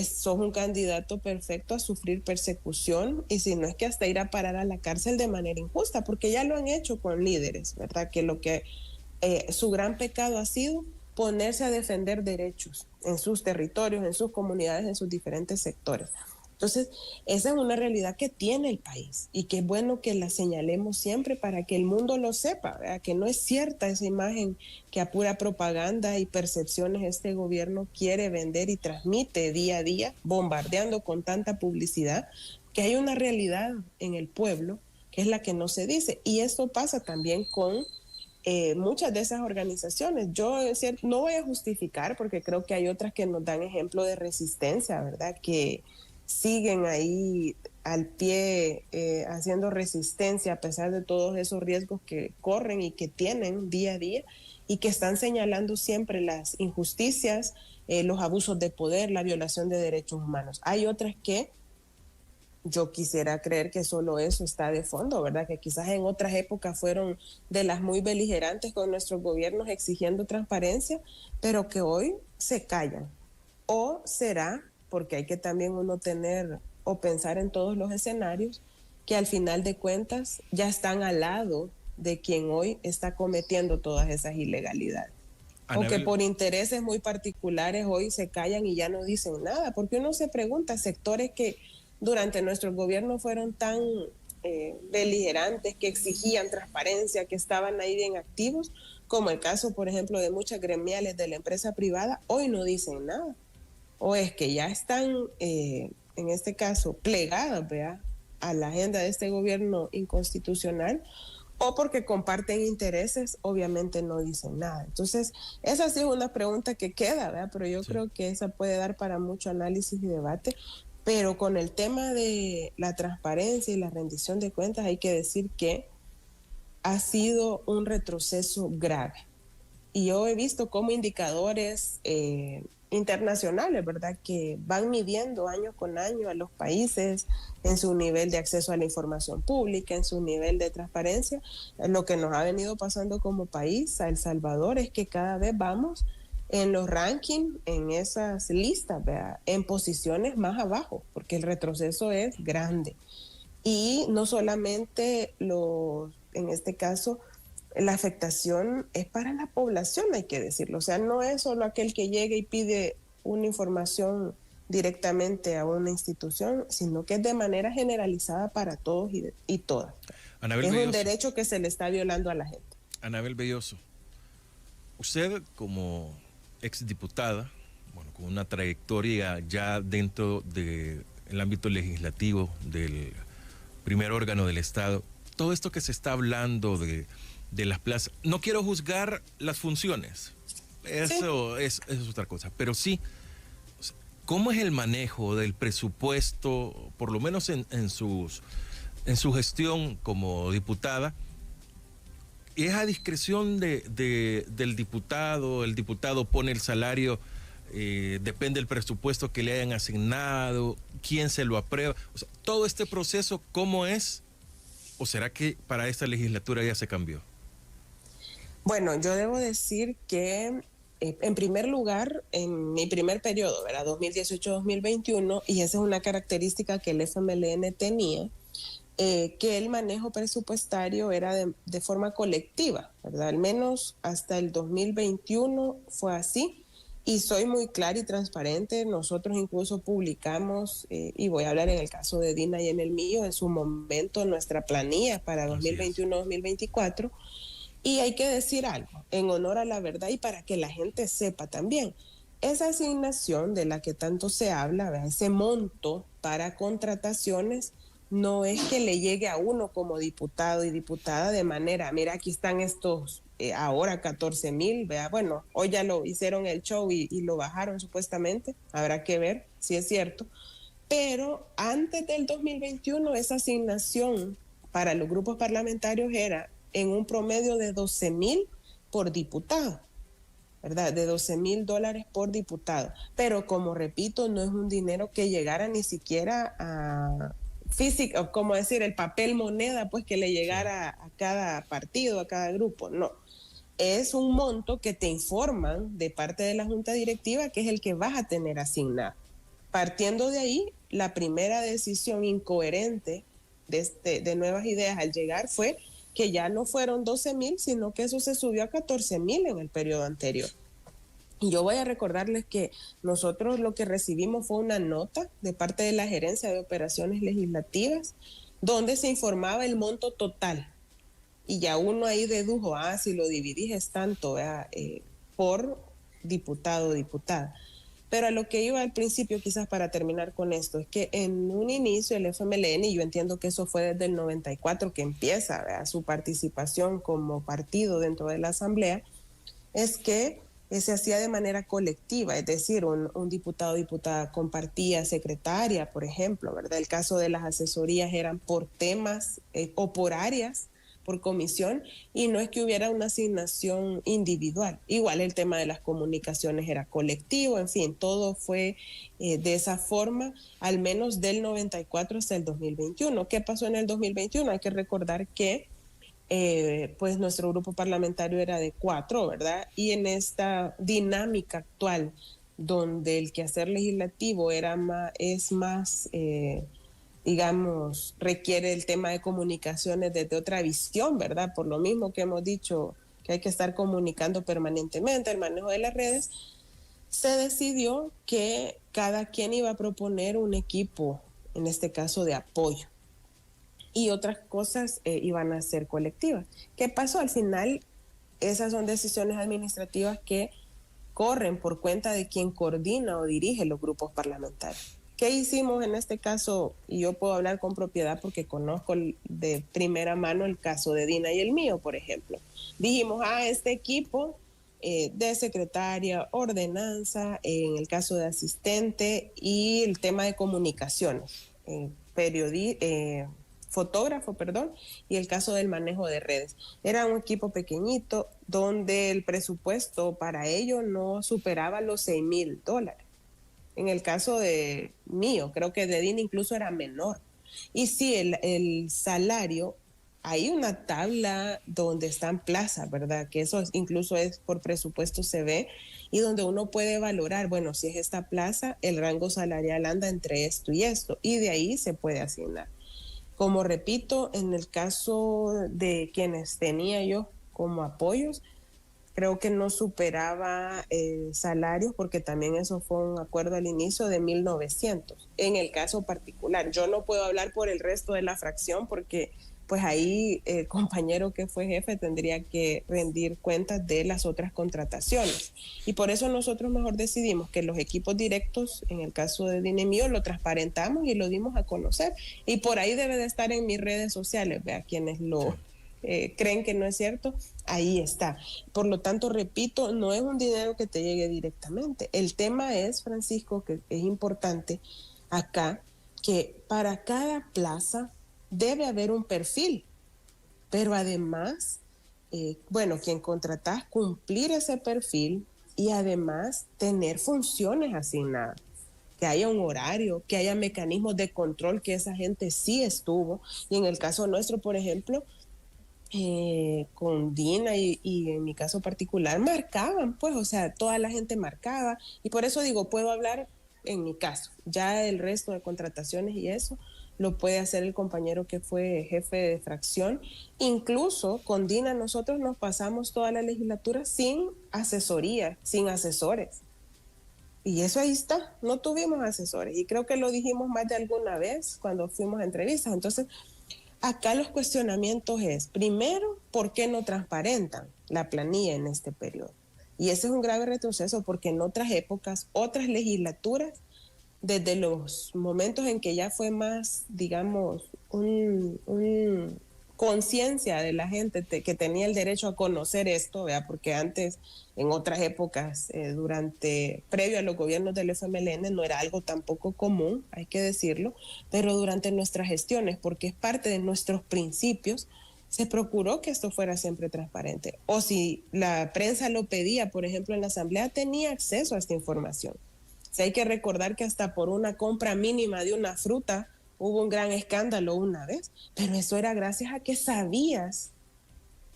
[SPEAKER 4] sos un candidato perfecto a sufrir persecución, y si no es que hasta ir a parar a la cárcel de manera injusta, porque ya lo han hecho con líderes, ¿verdad? Que su gran pecado ha sido ponerse a defender derechos en sus territorios, en sus comunidades, en sus diferentes sectores. Entonces, esa es una realidad que tiene el país y que es bueno que la señalemos siempre para que el mundo lo sepa, ¿verdad? Que no es cierta esa imagen que a pura propaganda y percepciones este gobierno quiere vender y transmite día a día, bombardeando con tanta publicidad, que hay una realidad en el pueblo que es la que no se dice. Y esto pasa también con muchas de esas organizaciones. Yo no voy a justificar, porque creo que hay otras que nos dan ejemplo de resistencia, ¿verdad? Que siguen ahí al pie haciendo resistencia a pesar de todos esos riesgos que corren y que tienen día a día, y que están señalando siempre las injusticias, los abusos de poder, la violación de derechos humanos. Hay otras que yo quisiera creer que solo eso está de fondo, ¿verdad? Que quizás en otras épocas fueron de las muy beligerantes con nuestros gobiernos exigiendo transparencia, pero que hoy se callan. ¿O será porque hay que también uno tener o pensar en todos los escenarios, que al final de cuentas ya están al lado de quien hoy está cometiendo todas esas ilegalidades? Anabel, o que por intereses muy particulares hoy se callan y ya no dicen nada, porque uno se pregunta, sectores que durante nuestro gobierno fueron tan beligerantes, que exigían transparencia, que estaban ahí bien activos, como el caso, por ejemplo, de muchas gremiales de la empresa privada, hoy no dicen nada. O es que ya están, en este caso, plegadas, ¿verdad?, a la agenda de este gobierno inconstitucional, o porque comparten intereses, obviamente no dicen nada. Entonces, esa sí es una pregunta que queda, ¿verdad? Pero yo creo que esa puede dar para mucho análisis y debate. Pero con el tema de la transparencia y la rendición de cuentas, hay que decir que ha sido un retroceso grave. Y yo he visto como indicadores internacionales, ¿verdad?, que van midiendo año con año a los países en su nivel de acceso a la información pública, en su nivel de transparencia. Lo que nos ha venido pasando como país a El Salvador es que cada vez vamos en los rankings, en esas listas, ¿verdad?, en posiciones más abajo, porque el retroceso es grande. Y no solamente en este caso, la afectación es para la población, hay que decirlo. O sea, no es solo aquel que llegue y pide una información directamente a una institución, sino que es de manera generalizada para todos y todas.
[SPEAKER 3] Anabel
[SPEAKER 4] es
[SPEAKER 3] Belloso.
[SPEAKER 4] Un derecho que se le está violando a la gente.
[SPEAKER 3] Anabel Belloso, usted como exdiputada, bueno, con una trayectoria ya dentro del ámbito legislativo del primer órgano del Estado, todo esto que se está hablando de las plazas, no quiero juzgar las funciones, eso es otra cosa, pero sí, ¿cómo es el manejo del presupuesto, por lo menos en su gestión como diputada? ¿Es a discreción del diputado? ¿El diputado pone el salario, depende del presupuesto que le hayan asignado? ¿Quién se lo aprueba? O sea, todo este proceso, ¿cómo es? ¿O será que para esta legislatura ya se cambió?
[SPEAKER 4] Bueno, yo debo decir que en primer lugar, en mi primer periodo, ¿verdad?, 2018-2021, y esa es una característica que el FMLN tenía, que el manejo presupuestario era de forma colectiva, ¿verdad? Al menos hasta el 2021 fue así, y soy muy clara y transparente. Nosotros incluso publicamos, y voy a hablar en el caso de Dina y en el mío, en su momento nuestra planilla para 2021-2024, y hay que decir algo, en honor a la verdad y para que la gente sepa también. Esa asignación de la que tanto se habla, ¿verdad?, ese monto para contrataciones, no es que le llegue a uno como diputado y diputada de manera, mira, aquí están estos, ahora 14,000, ¿verdad? Bueno, hoy ya lo hicieron el show y lo bajaron supuestamente, habrá que ver si es cierto. Pero antes del 2021, esa asignación para los grupos parlamentarios era en un promedio de 12,000 por diputado, ¿verdad? De $12,000 por diputado. Pero como repito, no es un dinero que llegara ni siquiera a física, como decir, el papel moneda, pues que le llegara a cada partido, a cada grupo. No. Es un monto que te informan de parte de la Junta Directiva que es el que vas a tener asignado. Partiendo de ahí, la primera decisión incoherente de Nuevas Ideas al llegar fue que ya no fueron 12,000, sino que eso se subió a 14,000 en el periodo anterior. Y yo voy a recordarles que nosotros lo que recibimos fue una nota de parte de la Gerencia de Operaciones Legislativas, donde se informaba el monto total. Y ya uno ahí dedujo, si lo dividís es tanto, por diputado o diputada. Pero a lo que iba al principio, quizás para terminar con esto, es que en un inicio el FMLN, y yo entiendo que eso fue desde el 94 que empieza su participación como partido dentro de la Asamblea, es que se hacía de manera colectiva, es decir, un diputado o diputada compartía secretaria, por ejemplo, ¿verdad? El caso de las asesorías eran por temas o por áreas, por comisión, y no es que hubiera una asignación individual. Igual el tema de las comunicaciones era colectivo, en fin, todo fue de esa forma, al menos del 94 hasta el 2021. ¿Qué pasó en el 2021? Hay que recordar que pues nuestro grupo parlamentario era de 4, ¿verdad? Y en esta dinámica actual, donde el quehacer legislativo es más digamos, requiere el tema de comunicaciones desde otra visión, ¿verdad? Por lo mismo que hemos dicho que hay que estar comunicando permanentemente, el manejo de las redes, se decidió que cada quien iba a proponer un equipo, en este caso de apoyo, y otras cosas iban a ser colectivas. ¿Qué pasó? Al final, esas son decisiones administrativas que corren por cuenta de quien coordina o dirige los grupos parlamentarios. ¿Qué hicimos en este caso? Y yo puedo hablar con propiedad porque conozco de primera mano el caso de Dina y el mío, por ejemplo. Dijimos, este equipo de secretaria, ordenanza, en el caso de asistente y el tema de comunicaciones, fotógrafo, y el caso del manejo de redes. Era un equipo pequeñito donde el presupuesto para ello no superaba los $6,000. En el caso de mío, creo que de DIN incluso era menor. Y sí, el salario, hay una tabla donde están plazas, ¿verdad? Que eso incluso es por presupuesto se ve, y donde uno puede valorar, bueno, si es esta plaza, el rango salarial anda entre esto y esto, y de ahí se puede asignar. Como repito, en el caso de quienes tenía yo como apoyos, creo que no superaba salarios, porque también eso fue un acuerdo al inicio de 1,900. En el caso particular, yo no puedo hablar por el resto de la fracción, porque pues ahí el compañero que fue jefe tendría que rendir cuentas de las otras contrataciones. Y por eso nosotros mejor decidimos que los equipos directos, en el caso de Dinemío, lo transparentamos y lo dimos a conocer. Y por ahí debe de estar en mis redes sociales, vea, quienes lo creen que no es cierto, ahí está. Por lo tanto, repito, no es un dinero que te llegue directamente. El tema es, Francisco, que es importante acá, que para cada plaza debe haber un perfil, pero además, quien contratás, cumplir ese perfil y además tener funciones asignadas, que haya un horario, que haya mecanismos de control, que esa gente sí estuvo. Y en el caso nuestro, por ejemplo, con Dina y en mi caso particular, marcaban, pues, o sea, toda la gente marcaba, y por eso digo, puedo hablar en mi caso. Ya el resto de contrataciones y eso lo puede hacer el compañero que fue jefe de fracción. Incluso con Dina nosotros nos pasamos toda la legislatura sin asesoría, sin asesores. Y eso ahí está, no tuvimos asesores. Y creo que lo dijimos más de alguna vez cuando fuimos a entrevistas. Entonces, acá los cuestionamientos es, primero, ¿por qué no transparentan la planilla en este periodo? Y ese es un grave retroceso, porque en otras épocas, otras legislaturas, desde los momentos en que ya fue más, digamos, un conciencia de la gente que tenía el derecho a conocer esto, ¿verdad? Porque antes, en otras épocas, previo a los gobiernos del FMLN, no era algo tampoco común, hay que decirlo, pero durante nuestras gestiones, porque es parte de nuestros principios, se procuró que esto fuera siempre transparente. O si la prensa lo pedía, por ejemplo, en la Asamblea, tenía acceso a esta información. O sea, hay que recordar que hasta por una compra mínima de una fruta hubo un gran escándalo una vez, pero eso era gracias a que sabías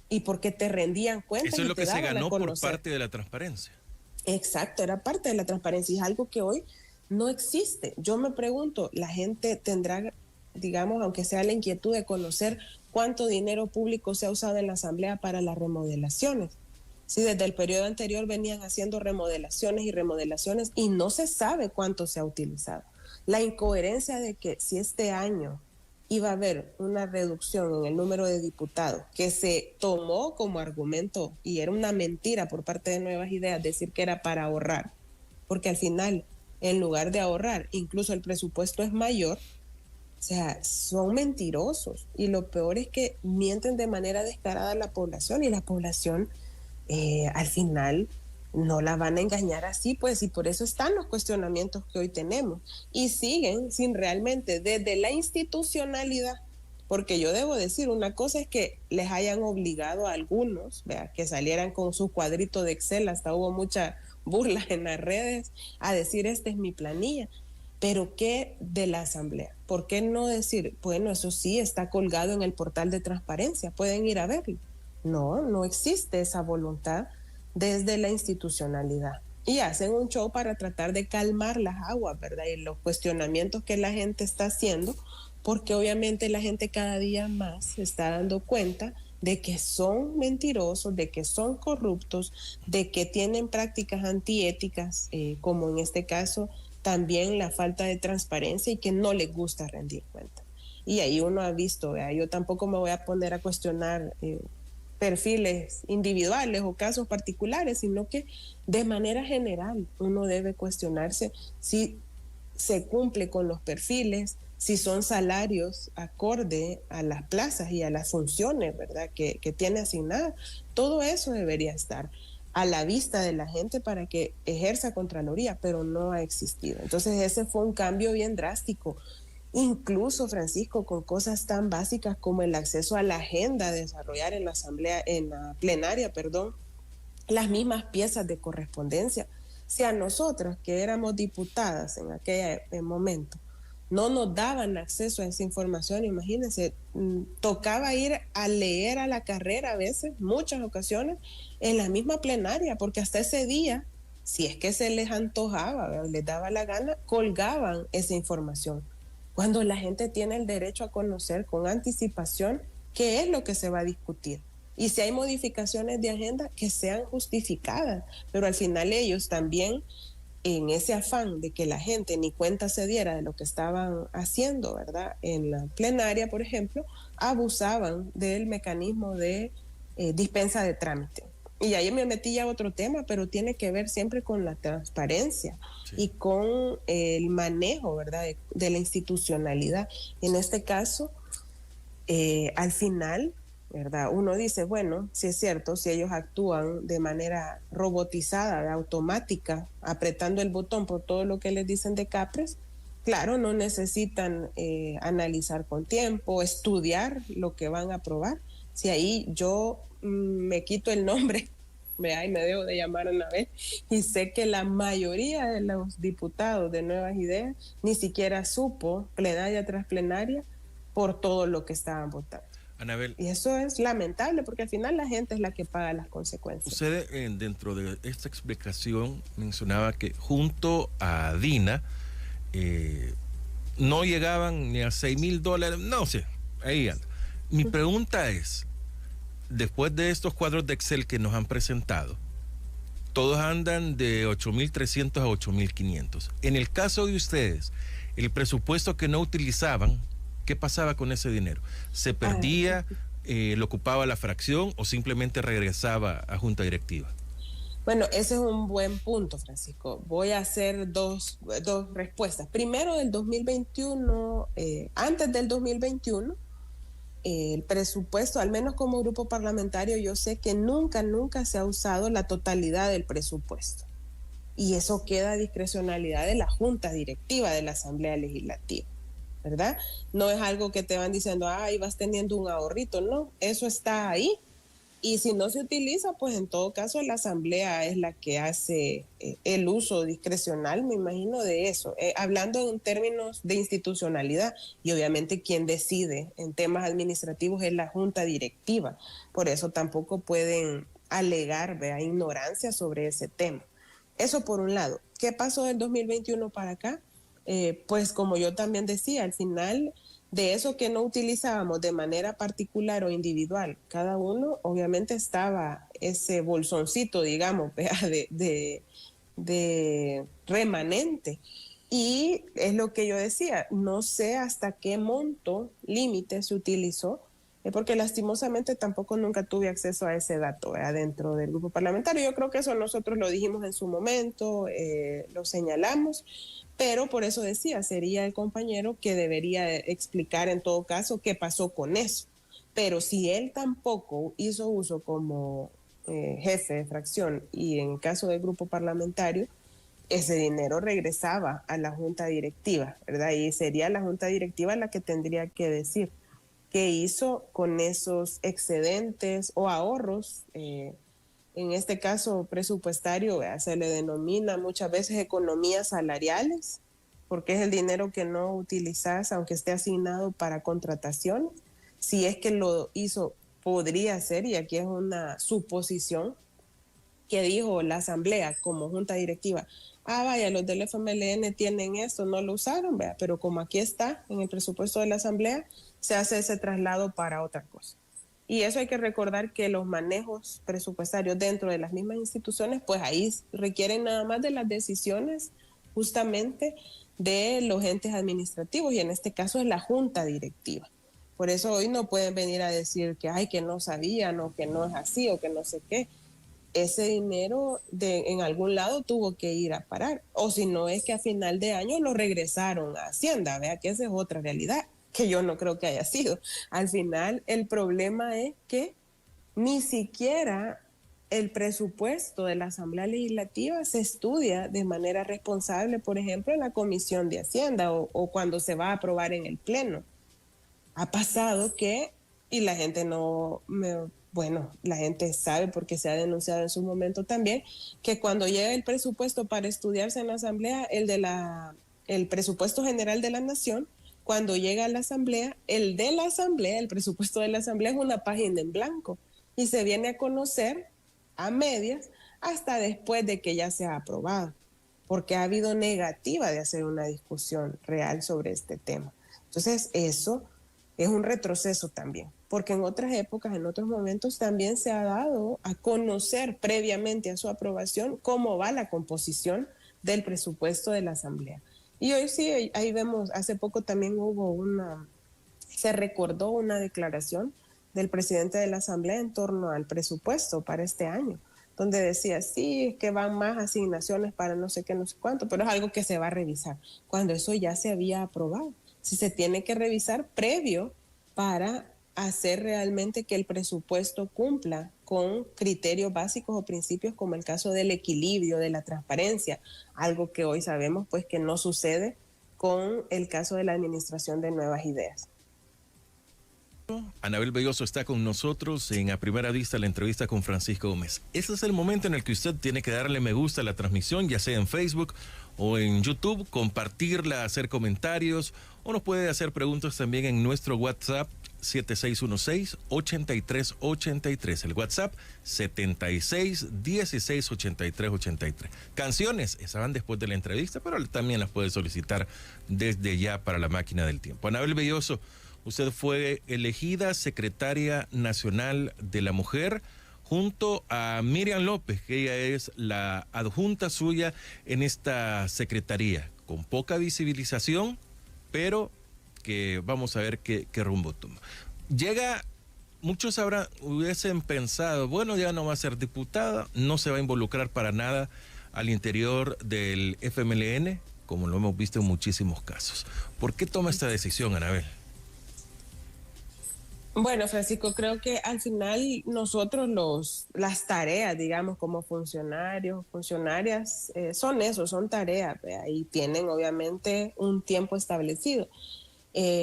[SPEAKER 4] y porque te rendían cuentas.
[SPEAKER 3] Eso es lo que se ganó por parte de la transparencia.
[SPEAKER 4] Exacto, era parte de la transparencia y es algo que hoy no existe. Yo me pregunto, la gente tendrá, digamos, aunque sea la inquietud de conocer cuánto dinero público se ha usado en la Asamblea para las remodelaciones. Sí, desde el periodo anterior venían haciendo remodelaciones y no se sabe cuánto se ha utilizado. La incoherencia de que si este año iba a haber una reducción en el número de diputados, que se tomó como argumento y era una mentira por parte de Nuevas Ideas decir que era para ahorrar, porque al final, en lugar de ahorrar, incluso el presupuesto es mayor. O sea, son mentirosos y lo peor es que mienten de manera descarada a la población y la población al final no la van a engañar así, pues, y por eso están los cuestionamientos que hoy tenemos y siguen sin realmente desde la institucionalidad, porque yo debo decir, una cosa es que les hayan obligado a algunos, vea, que salieran con su cuadrito de Excel, hasta hubo mucha burla en las redes a decir esta es mi planilla, pero ¿qué de la Asamblea? ¿Por qué no decir, bueno, eso sí está colgado en el portal de transparencia, pueden ir a verlo? No existe esa voluntad desde la institucionalidad. Y hacen un show para tratar de calmar las aguas, ¿verdad? Y los cuestionamientos que la gente está haciendo, porque obviamente la gente cada día más se está dando cuenta de que son mentirosos, de que son corruptos, de que tienen prácticas antiéticas, como en este caso también la falta de transparencia y que no les gusta rendir cuenta. Y ahí uno ha visto, ¿verdad? Yo tampoco me voy a poner a cuestionar perfiles individuales o casos particulares, sino que de manera general uno debe cuestionarse si se cumple con los perfiles, si son salarios acorde a las plazas y a las funciones, ¿verdad?, que tiene asignadas. Todo eso debería estar a la vista de la gente para que ejerza Contraloría, pero no ha existido. Entonces ese fue un cambio bien drástico. incluso, Francisco, con cosas tan básicas como el acceso a la agenda, desarrollar en la plenaria, las mismas piezas de correspondencia. Si a nosotras, que éramos diputadas en aquel momento, no nos daban acceso a esa información, imagínense, tocaba ir a leer a la carrera a veces, muchas ocasiones, en la misma plenaria, porque hasta ese día, si es que se les antojaba, les daba la gana, colgaban esa información. Cuando la gente tiene el derecho a conocer con anticipación qué es lo que se va a discutir. Y si hay modificaciones de agenda, que sean justificadas. Pero al final ellos también, en ese afán de que la gente ni cuenta se diera de lo que estaban haciendo, ¿verdad? En la plenaria, por ejemplo, abusaban del mecanismo de dispensa de trámite. Y ahí me metí ya a otro tema, pero tiene que ver siempre con la transparencia y con el manejo, ¿verdad? De la institucionalidad. En este caso, al final, ¿verdad? Uno dice, bueno, si es cierto, si ellos actúan de manera robotizada, automática, apretando el botón por todo lo que les dicen de Capres, claro, no necesitan analizar con tiempo, estudiar lo que van a aprobar. Si ahí yo me quito el nombre, y me dejo de llamar una vez, y sé que la mayoría de los diputados de Nuevas Ideas ni siquiera supo, plenaria tras plenaria, por todo lo que estaban votando.
[SPEAKER 3] Anabel,
[SPEAKER 4] y eso es lamentable porque al final la gente es la que paga las consecuencias.
[SPEAKER 3] Usted dentro de esta explicación mencionaba que junto a Dina no llegaban ni a $6,000, no sé, ahí anda. Mi pregunta es, después de estos cuadros de Excel que nos han presentado, todos andan de 8,300 a 8,500. En el caso de ustedes, el presupuesto que no utilizaban, ¿qué pasaba con ese dinero? ¿Se perdía, lo ocupaba la fracción o simplemente regresaba a junta directiva?
[SPEAKER 4] Bueno, ese es un buen punto, Francisco. Voy a hacer dos respuestas. Primero, del 2021, antes del 2021, el presupuesto, al menos como grupo parlamentario, yo sé que nunca se ha usado la totalidad del presupuesto. Y eso queda a discrecionalidad de la junta directiva de la Asamblea Legislativa, ¿verdad? No es algo que te van diciendo, ay, vas teniendo un ahorrito, no, eso está ahí. Y si no se utiliza, pues en todo caso la Asamblea es la que hace el uso discrecional, me imagino, de eso. Hablando en términos de institucionalidad, y obviamente quien decide en temas administrativos es la Junta Directiva. Por eso tampoco pueden alegar ignorancia sobre ese tema. Eso por un lado. ¿Qué pasó del 2021 para acá? Pues como yo también decía, al final de eso que no utilizábamos de manera particular o individual, cada uno obviamente estaba ese bolsoncito, digamos, de remanente. Y es lo que yo decía, no sé hasta qué monto límite se utilizó, porque lastimosamente tampoco nunca tuve acceso a ese dato dentro del grupo parlamentario. Yo creo que eso nosotros lo dijimos en su momento, lo señalamos, pero por eso decía, sería el compañero que debería explicar en todo caso qué pasó con eso. Pero si él tampoco hizo uso como jefe de fracción y en caso del grupo parlamentario, ese dinero regresaba a la junta directiva, ¿verdad? Y sería la junta directiva la que tendría que decir qué hizo con esos excedentes o ahorros, en este caso presupuestario, se le denomina muchas veces economías salariales, porque es el dinero que no utilizas aunque esté asignado para contrataciones. Si es que lo hizo, podría ser, y aquí es una suposición, que dijo la Asamblea como junta directiva, vaya, los del FMLN tienen esto, no lo usaron, vea, pero como aquí está en el presupuesto de la Asamblea, se hace ese traslado para otra cosa. Y eso hay que recordar que los manejos presupuestarios dentro de las mismas instituciones, pues ahí requieren nada más de las decisiones justamente de los entes administrativos, y en este caso es la junta directiva. Por eso hoy no pueden venir a decir que, ay, que no sabían, o que no es así, o que no sé qué. Ese dinero en algún lado tuvo que ir a parar, o si no es que a final de año lo regresaron a Hacienda, vea que esa es otra realidad, que yo no creo que haya sido. Al final el problema es que ni siquiera el presupuesto de la Asamblea Legislativa se estudia de manera responsable, por ejemplo, en la Comisión de Hacienda o cuando se va a aprobar en el Pleno. Ha pasado que, y la gente la gente sabe porque se ha denunciado en su momento también, que cuando llega el presupuesto para estudiarse en la Asamblea, el presupuesto general de la Nación, cuando llega a la Asamblea, el presupuesto de la Asamblea es una página en blanco y se viene a conocer a medias hasta después de que ya se ha aprobado, porque ha habido negativa de hacer una discusión real sobre este tema. Entonces, eso es un retroceso también, porque en otras épocas, en otros momentos, también se ha dado a conocer previamente a su aprobación cómo va la composición del presupuesto de la Asamblea. Y hoy sí, ahí vemos, hace poco también se recordó una declaración del presidente de la Asamblea en torno al presupuesto para este año, donde decía, sí, es que van más asignaciones para no sé qué, no sé cuánto, pero es algo que se va a revisar, cuando eso ya se había aprobado. Si se tiene que revisar previo para hacer realmente que el presupuesto cumpla con criterios básicos o principios como el caso del equilibrio, de la transparencia, algo que hoy sabemos pues que no sucede con el caso de la administración de Nuevas Ideas.
[SPEAKER 3] Anabel Belloso está con nosotros en A Primera Vista, la entrevista con Francisco Gómez. Ese es el momento en el que usted tiene que darle me gusta a la transmisión, ya sea en Facebook o en YouTube, compartirla, hacer comentarios, o nos puede hacer preguntas también en nuestro WhatsApp 7616-8383. El WhatsApp 7616-8383. Canciones, esas van después de la entrevista, pero también las puede solicitar desde ya para la máquina del tiempo. Anabel Belloso, usted fue elegida secretaria nacional de la mujer junto a Miriam López, que ella es la adjunta suya en esta secretaría, con poca visibilización, pero que vamos a ver qué rumbo toma. Muchos hubiesen pensado, bueno, ya no va a ser diputada, no se va a involucrar para nada al interior del FMLN, como lo hemos visto en muchísimos casos. ¿Por qué toma esta decisión, Anabel?
[SPEAKER 4] Bueno, Francisco, creo que al final nosotros las tareas, digamos, como funcionarios, funcionarias, son tareas, ¿verdad? Y tienen obviamente un tiempo establecido.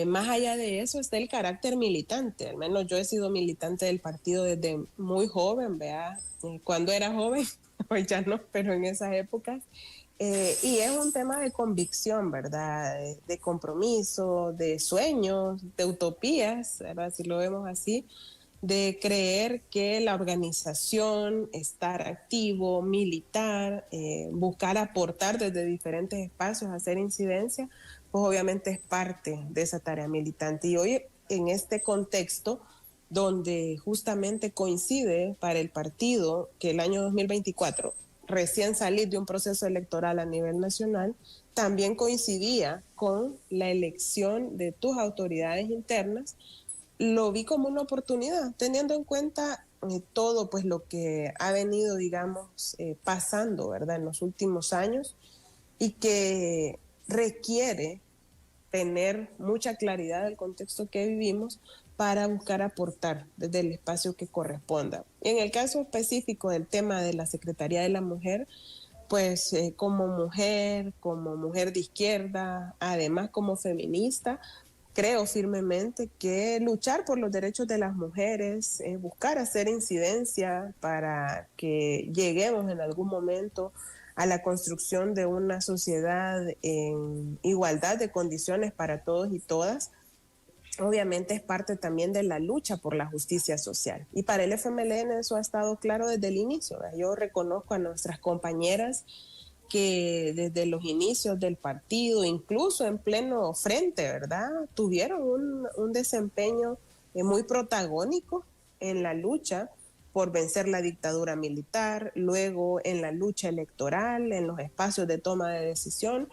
[SPEAKER 4] Más allá de eso está el carácter militante. Al menos yo he sido militante del partido desde muy joven, ¿verdad? Cuando era joven, hoy ya no, pero en esas épocas. Y es un tema de convicción, ¿verdad? De compromiso, de sueños, de utopías, ¿verdad? Si lo vemos así, de creer que la organización, estar activo, militar, buscar aportar desde diferentes espacios, hacer incidencia, pues obviamente es parte de esa tarea militante. Y hoy en este contexto, donde justamente coincide para el partido que el año 2024 recién salir de un proceso electoral a nivel nacional, también coincidía con la elección de tus autoridades internas, lo vi como una oportunidad, teniendo en cuenta todo pues lo que ha venido, digamos, pasando, ¿verdad?, en los últimos años, y que requiere tener mucha claridad del contexto que vivimos para buscar aportar desde el espacio que corresponda. Y en el caso específico del tema de la Secretaría de la Mujer, pues como mujer de izquierda, además como feminista, creo firmemente que luchar por los derechos de las mujeres, buscar hacer incidencia para que lleguemos en algún momento a la construcción de una sociedad en igualdad de condiciones para todos y todas, obviamente es parte también de la lucha por la justicia social. Y para el FMLN eso ha estado claro desde el inicio. Yo reconozco a nuestras compañeras que desde los inicios del partido, incluso en pleno frente, ¿verdad?, tuvieron un desempeño muy protagónico en la lucha por vencer la dictadura militar, luego en la lucha electoral, en los espacios de toma de decisión,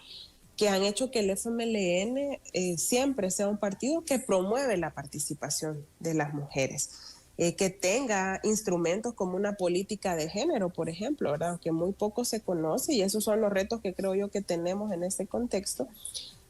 [SPEAKER 4] que han hecho que el FMLN siempre sea un partido que promueve la participación de las mujeres, que tenga instrumentos como una política de género, por ejemplo, ¿verdad?, que muy poco se conoce, y esos son los retos que creo yo que tenemos en este contexto.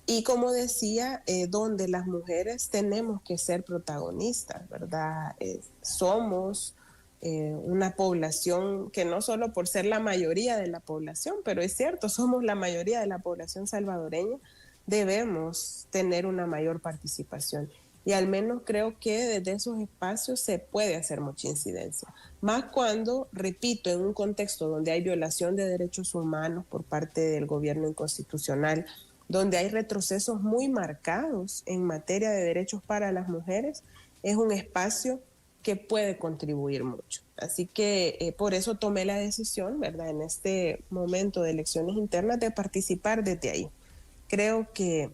[SPEAKER 4] Y como decía, donde las mujeres tenemos que ser protagonistas, ¿verdad? Somos una población que no solo por ser la mayoría de la población, pero es cierto, somos la mayoría de la población salvadoreña, debemos tener una mayor participación. Y al menos creo que desde esos espacios se puede hacer mucha incidencia. Más cuando, repito, en un contexto donde hay violación de derechos humanos por parte del gobierno inconstitucional, donde hay retrocesos muy marcados en materia de derechos para las mujeres, es un espacio que puede contribuir mucho. Así que por eso tomé la decisión, ¿verdad?, en este momento de elecciones internas de participar desde ahí. Creo que,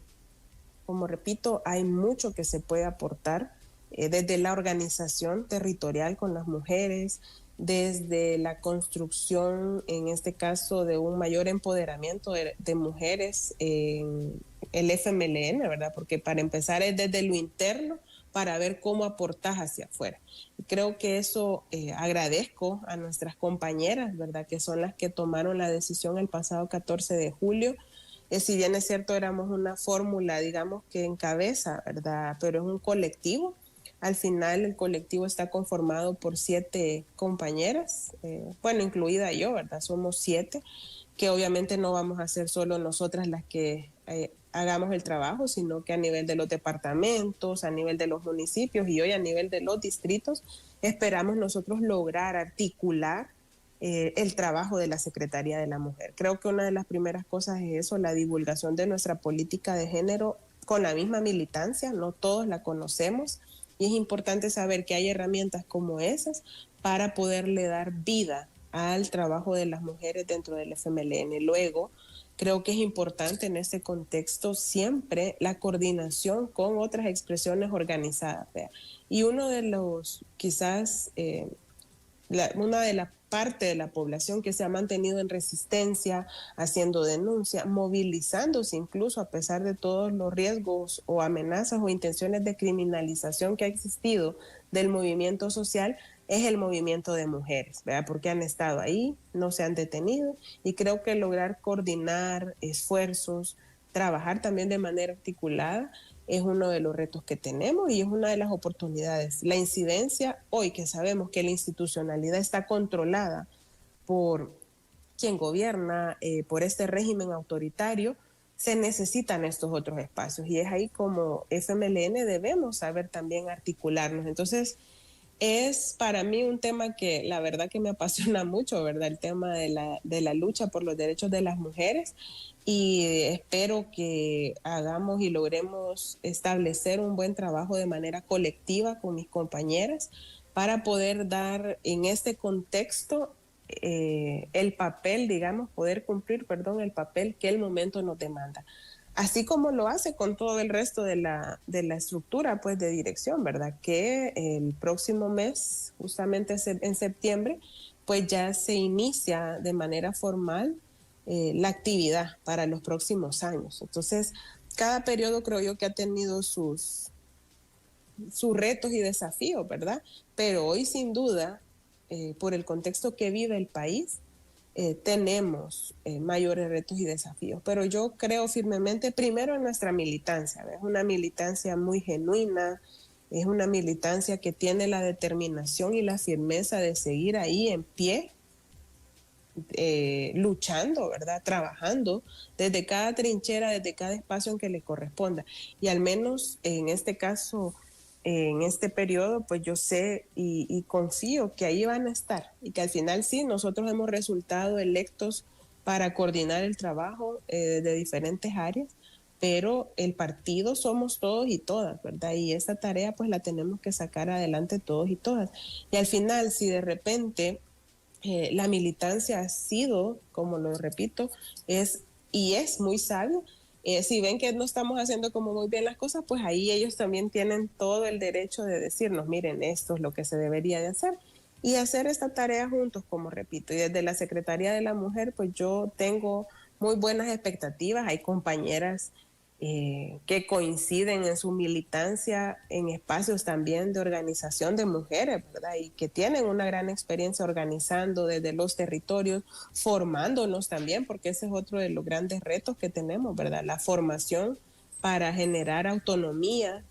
[SPEAKER 4] como repito, hay mucho que se puede aportar desde la organización territorial con las mujeres, desde la construcción, en este caso, de un mayor empoderamiento de mujeres en el FMLN, ¿verdad? Porque para empezar es desde lo interno para ver cómo aportas hacia afuera. Y creo que eso agradezco a nuestras compañeras, ¿verdad?, que son las que tomaron la decisión el pasado 14 de julio. Si bien es cierto, éramos una fórmula, digamos, que encabeza, ¿verdad?, pero es un colectivo. Al final el colectivo está conformado por 7 compañeras, bueno, incluida yo, ¿verdad? Somos 7, que obviamente no vamos a ser solo nosotras las que hagamos el trabajo, sino que a nivel de los departamentos, a nivel de los municipios y hoy a nivel de los distritos, esperamos nosotros lograr articular el trabajo de la Secretaría de la Mujer. Creo que una de las primeras cosas es eso, la divulgación de nuestra política de género con la misma militancia, no todos la conocemos, y es importante saber que hay herramientas como esas para poderle dar vida al trabajo de las mujeres dentro del FMLN. Luego, creo que es importante en este contexto siempre la coordinación con otras expresiones organizadas, ¿verdad? Y uno de los, quizás, una de las partes de la población que se ha mantenido en resistencia, haciendo denuncia, movilizándose incluso a pesar de todos los riesgos o amenazas o intenciones de criminalización que ha existido del movimiento social, es el movimiento de mujeres, ¿verdad? Porque han estado ahí, no se han detenido, y creo que lograr coordinar esfuerzos, trabajar también de manera articulada, es uno de los retos que tenemos y es una de las oportunidades. La incidencia, hoy que sabemos que la institucionalidad está controlada por quien gobierna, por este régimen autoritario, se necesitan estos otros espacios y es ahí como FMLN debemos saber también articularnos. Entonces, es para mí un tema que la verdad que me apasiona mucho, ¿verdad? El tema de la lucha por los derechos de las mujeres, y espero que hagamos y logremos establecer un buen trabajo de manera colectiva con mis compañeras para poder dar en este contexto el papel, digamos, poder cumplir, el papel que el momento nos demanda. Así como lo hace con todo el resto de la estructura, pues, de dirección, ¿verdad? Que el próximo mes, justamente en septiembre, pues ya se inicia de manera formal la actividad para los próximos años. Entonces, cada periodo creo yo que ha tenido sus retos y desafíos, ¿verdad? Pero hoy, sin duda, por el contexto que vive el país, tenemos mayores retos y desafíos, pero yo creo firmemente primero en nuestra militancia, ¿ves? Una militancia muy genuina, es una militancia que tiene la determinación y la firmeza de seguir ahí en pie, luchando, ¿verdad? Trabajando desde cada trinchera, desde cada espacio en que le corresponda, y al menos en este caso, en este periodo, pues yo sé y confío que ahí van a estar y que al final sí, nosotros hemos resultado electos para coordinar el trabajo de diferentes áreas, pero el partido somos todos y todas, ¿verdad? Y esta tarea pues la tenemos que sacar adelante todos y todas. Y al final, si de repente la militancia ha sido, como lo repito, es muy sabia. Si ven que no estamos haciendo como muy bien las cosas, pues ahí ellos también tienen todo el derecho de decirnos, miren, esto es lo que se debería de hacer. Y hacer esta tarea juntos, como repito. Y desde la Secretaría de la Mujer, pues yo tengo muy buenas expectativas. Hay compañeras que coinciden en su militancia en espacios también de organización de mujeres, ¿verdad? Y que tienen una gran experiencia organizando desde los territorios, formándonos también, porque ese es otro de los grandes retos que tenemos, ¿verdad? La formación para generar autonomía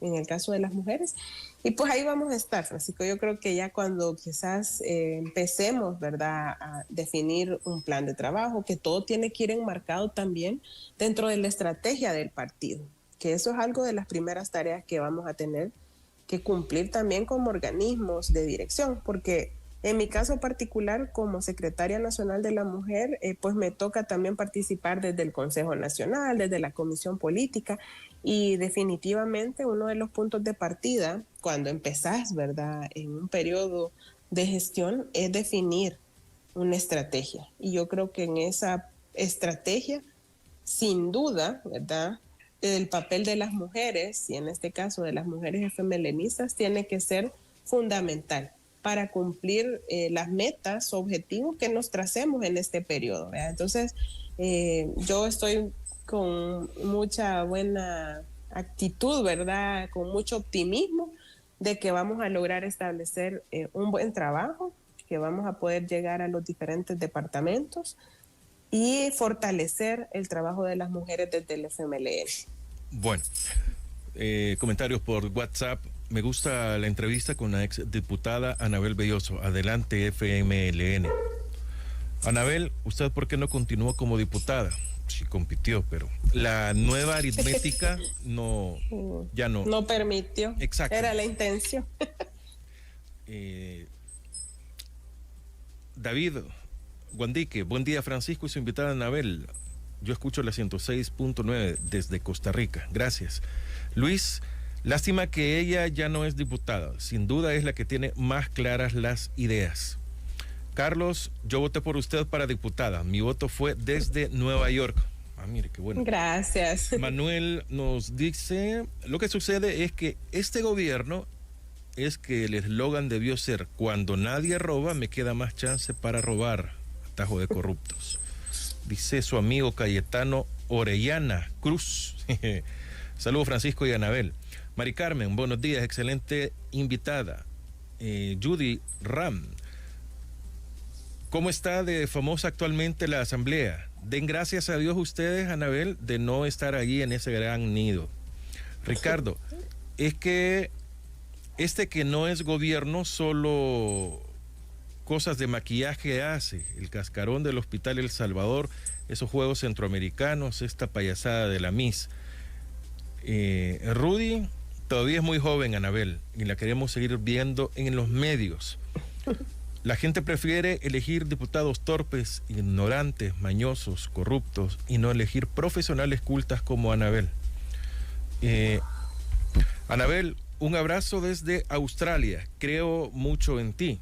[SPEAKER 4] en el caso de las mujeres. Y pues ahí vamos a estar, Francisco. Yo creo que ya cuando quizás empecemos, ¿verdad?, a definir un plan de trabajo, que todo tiene que ir enmarcado también dentro de la estrategia del partido, que eso es algo de las primeras tareas que vamos a tener que cumplir también como organismos de dirección, porque en mi caso particular, como secretaria nacional de la mujer, pues me toca también participar desde el Consejo Nacional, desde la Comisión Política, y definitivamente uno de los puntos de partida cuando empezás, ¿verdad?, en un periodo de gestión es definir una estrategia. Y yo creo que en esa estrategia, sin duda, ¿verdad?, el papel de las mujeres, y en este caso de las mujeres FMLNistas, tiene que ser fundamental para cumplir las metas, objetivos que nos tracemos en este periodo, ¿verdad? Entonces, yo estoy con mucha buena actitud, ¿verdad?, con mucho optimismo de que vamos a lograr establecer un buen trabajo, que vamos a poder llegar a los diferentes departamentos y fortalecer el trabajo de las mujeres desde el FMLN.
[SPEAKER 3] Bueno, comentarios por WhatsApp. Me gusta la entrevista con la ex diputada Anabel Belloso. Adelante, FMLN. Anabel, ¿usted por qué no continuó como diputada? Sí compitió, pero la nueva aritmética ya no.
[SPEAKER 4] No permitió.
[SPEAKER 3] Exacto.
[SPEAKER 4] Era la intención.
[SPEAKER 3] David Guandique, buen día Francisco y su invitada Anabel. Yo escucho la 106.9 desde Costa Rica. Gracias. Luis, lástima que ella ya no es diputada. Sin duda es la que tiene más claras las ideas. Carlos, yo voté por usted para diputada. Mi voto fue desde Nueva York. Ah, mire, qué bueno.
[SPEAKER 4] Gracias.
[SPEAKER 3] Manuel nos dice, lo que sucede es que este gobierno es que el eslogan debió ser, cuando nadie roba, me queda más chance para robar. Atajo de corruptos. Dice su amigo Cayetano Orellana Cruz. Saludos Francisco y Anabel. Mari Carmen, buenos días, excelente invitada. Judy Ram, ¿cómo está de famosa actualmente la asamblea? Den gracias a Dios ustedes, Anabel, de no estar allí en ese gran nido. Ricardo, es que que no es gobierno, solo cosas de maquillaje hace, el cascarón del Hospital El Salvador, esos juegos centroamericanos, esta payasada de la Miss. Rudy todavía es muy joven, Anabel, y la queremos seguir viendo en los medios. La gente prefiere elegir diputados torpes, ignorantes, mañosos, corruptos, y no elegir profesionales cultas como Anabel. Anabel, un abrazo desde Australia, creo mucho en ti.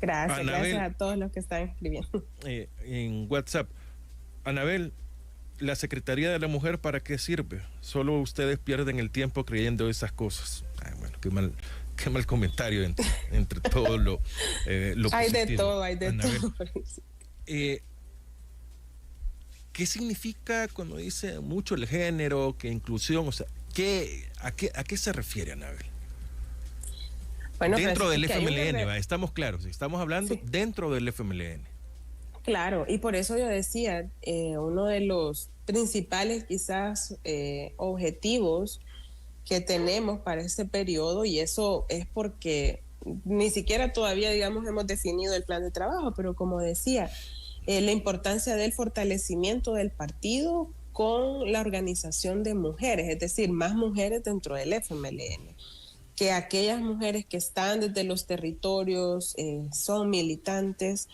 [SPEAKER 4] Gracias,
[SPEAKER 3] Anabel,
[SPEAKER 4] gracias a todos los que están escribiendo.
[SPEAKER 3] En WhatsApp, Anabel, la Secretaría de la Mujer, ¿para qué sirve? Solo ustedes pierden el tiempo creyendo esas cosas. Bueno, qué mal comentario entre todo lo
[SPEAKER 4] hay
[SPEAKER 3] positivo.
[SPEAKER 4] Hay de
[SPEAKER 3] Anabel,
[SPEAKER 4] todo.
[SPEAKER 3] ¿qué significa cuando dice mucho el género, que inclusión? O sea, ¿a qué se refiere, Anabel?
[SPEAKER 4] Bueno,
[SPEAKER 3] dentro del
[SPEAKER 4] que
[SPEAKER 3] FMLN, estamos claros, estamos hablando dentro del FMLN.
[SPEAKER 4] Claro, y por eso yo decía, uno de los principales quizás objetivos que tenemos para este periodo, y eso es porque ni siquiera todavía, digamos, hemos definido el plan de trabajo, pero como decía, la importancia del fortalecimiento del partido con la organización de mujeres, es decir, más mujeres dentro del FMLN, que aquellas mujeres que están desde los territorios, son militantes,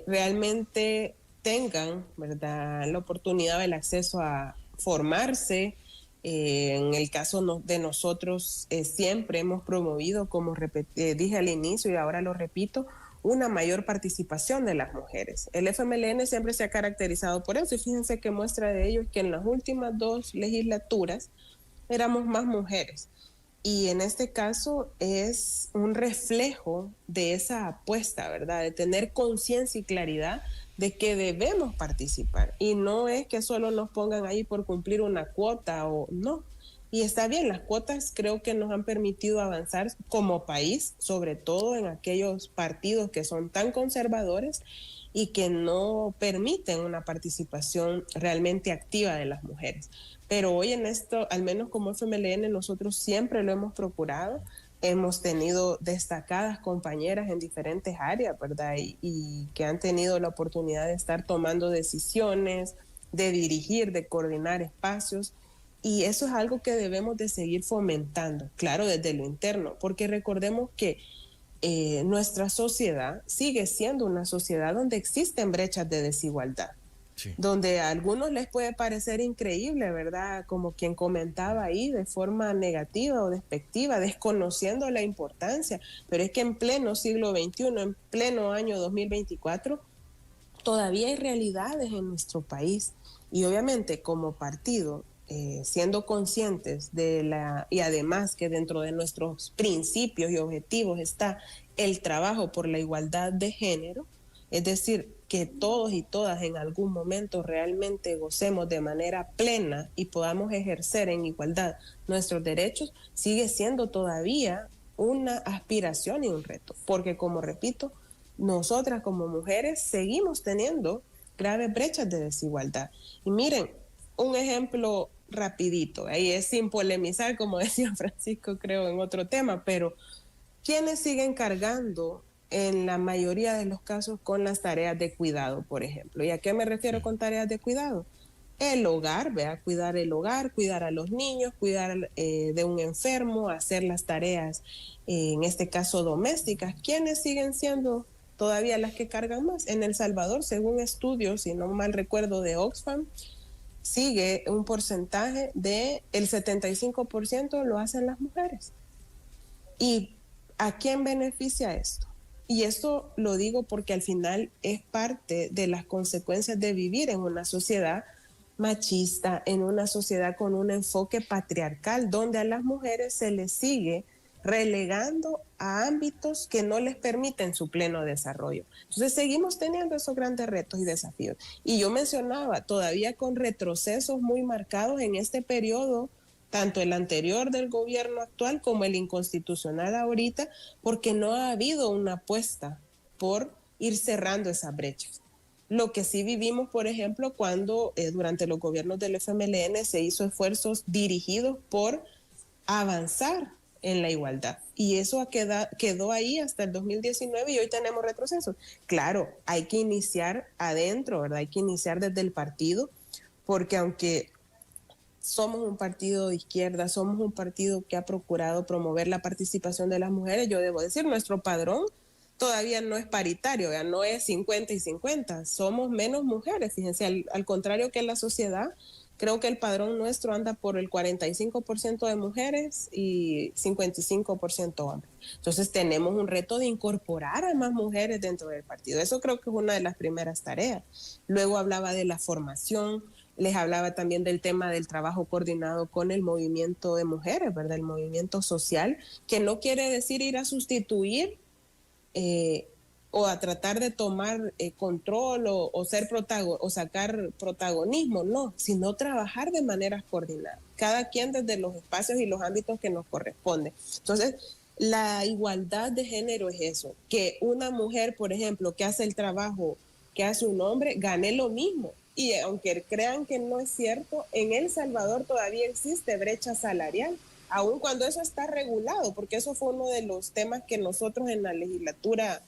[SPEAKER 4] realmente tengan, ¿verdad?, la oportunidad del acceso a formarse. En el caso de nosotros, siempre hemos promovido, como dije al inicio y ahora lo repito, una mayor participación de las mujeres. El FMLN siempre se ha caracterizado por eso, y fíjense que muestra de ello es que en las últimas 2 legislaturas éramos más mujeres. Y en este caso es un reflejo de esa apuesta, ¿verdad?, de tener conciencia y claridad de que debemos participar. Y no es que solo nos pongan ahí por cumplir una cuota o no. Y está bien, las cuotas creo que nos han permitido avanzar como país, sobre todo en aquellos partidos que son tan conservadores y que no permiten una participación realmente activa de las mujeres. Pero hoy en esto, al menos como FMLN, nosotros siempre lo hemos procurado. Hemos tenido destacadas compañeras en diferentes áreas, ¿verdad? Y que han tenido la oportunidad de estar tomando decisiones, de dirigir, de coordinar espacios. Y eso es algo que debemos de seguir fomentando, claro, desde lo interno, porque recordemos que nuestra sociedad sigue siendo una sociedad donde existen brechas de desigualdad, sí, donde a algunos les puede parecer increíble, ¿verdad? Como quien comentaba ahí de forma negativa o despectiva, desconociendo la importancia, pero es que en pleno siglo XXI, en pleno año 2024, todavía hay realidades en nuestro país y obviamente como partido, siendo conscientes y además que dentro de nuestros principios y objetivos está el trabajo por la igualdad de género, es decir, que todos y todas en algún momento realmente gocemos de manera plena y podamos ejercer en igualdad nuestros derechos, sigue siendo todavía una aspiración y un reto, porque como repito, nosotras como mujeres seguimos teniendo graves brechas de desigualdad. Y miren, un ejemplo rapidito, ahí es sin polemizar, como decía Francisco, creo, en otro tema, pero ¿quiénes siguen cargando en la mayoría de los casos con las tareas de cuidado, por ejemplo? ¿Y a qué me refiero con tareas de cuidado? El hogar, ¿vea? Cuidar el hogar, cuidar a los niños, cuidar de un enfermo, hacer las tareas, en este caso domésticas. ¿Quiénes siguen siendo todavía las que cargan más? En El Salvador, según estudios, si no mal recuerdo, de Oxfam, sigue un porcentaje de el 75% lo hacen las mujeres. ¿Y a quién beneficia esto? Y esto lo digo porque al final es parte de las consecuencias de vivir en una sociedad machista, en una sociedad con un enfoque patriarcal, donde a las mujeres se les sigue relegando a ámbitos que no les permiten su pleno desarrollo. Entonces seguimos teniendo esos grandes retos y desafíos. Y yo mencionaba, todavía con retrocesos muy marcados en este periodo, tanto el anterior del gobierno actual como el inconstitucional ahorita, porque no ha habido una apuesta por ir cerrando esas brechas. Lo que sí vivimos, por ejemplo, cuando durante los gobiernos del FMLN se hizo esfuerzos dirigidos por avanzar en la igualdad. Y eso quedó ahí hasta el 2019 y hoy tenemos retrocesos. Claro, hay que iniciar adentro, ¿verdad? Hay que iniciar desde el partido, porque aunque somos un partido de izquierda, somos un partido que ha procurado promover la participación de las mujeres, yo debo decir, nuestro padrón todavía no es paritario, ¿verdad? No es 50 y 50, somos menos mujeres, fíjense, al contrario que la sociedad. Creo que el padrón nuestro anda por el 45% de mujeres y 55% hombres. Entonces tenemos un reto de incorporar a más mujeres dentro del partido. Eso creo que es una de las primeras tareas. Luego hablaba de la formación, les hablaba también del tema del trabajo coordinado con el movimiento de mujeres, ¿verdad? El movimiento social, que no quiere decir ir a sustituir o a tratar de tomar control o ser o sacar protagonismo, no, sino trabajar de manera coordinada, cada quien desde los espacios y los ámbitos que nos corresponden. Entonces, la igualdad de género es eso, que una mujer, por ejemplo, que hace el trabajo que hace un hombre, gane lo mismo. Y aunque crean que no es cierto, en El Salvador todavía existe brecha salarial, aun cuando eso está regulado, porque eso fue uno de los temas que nosotros en la legislatura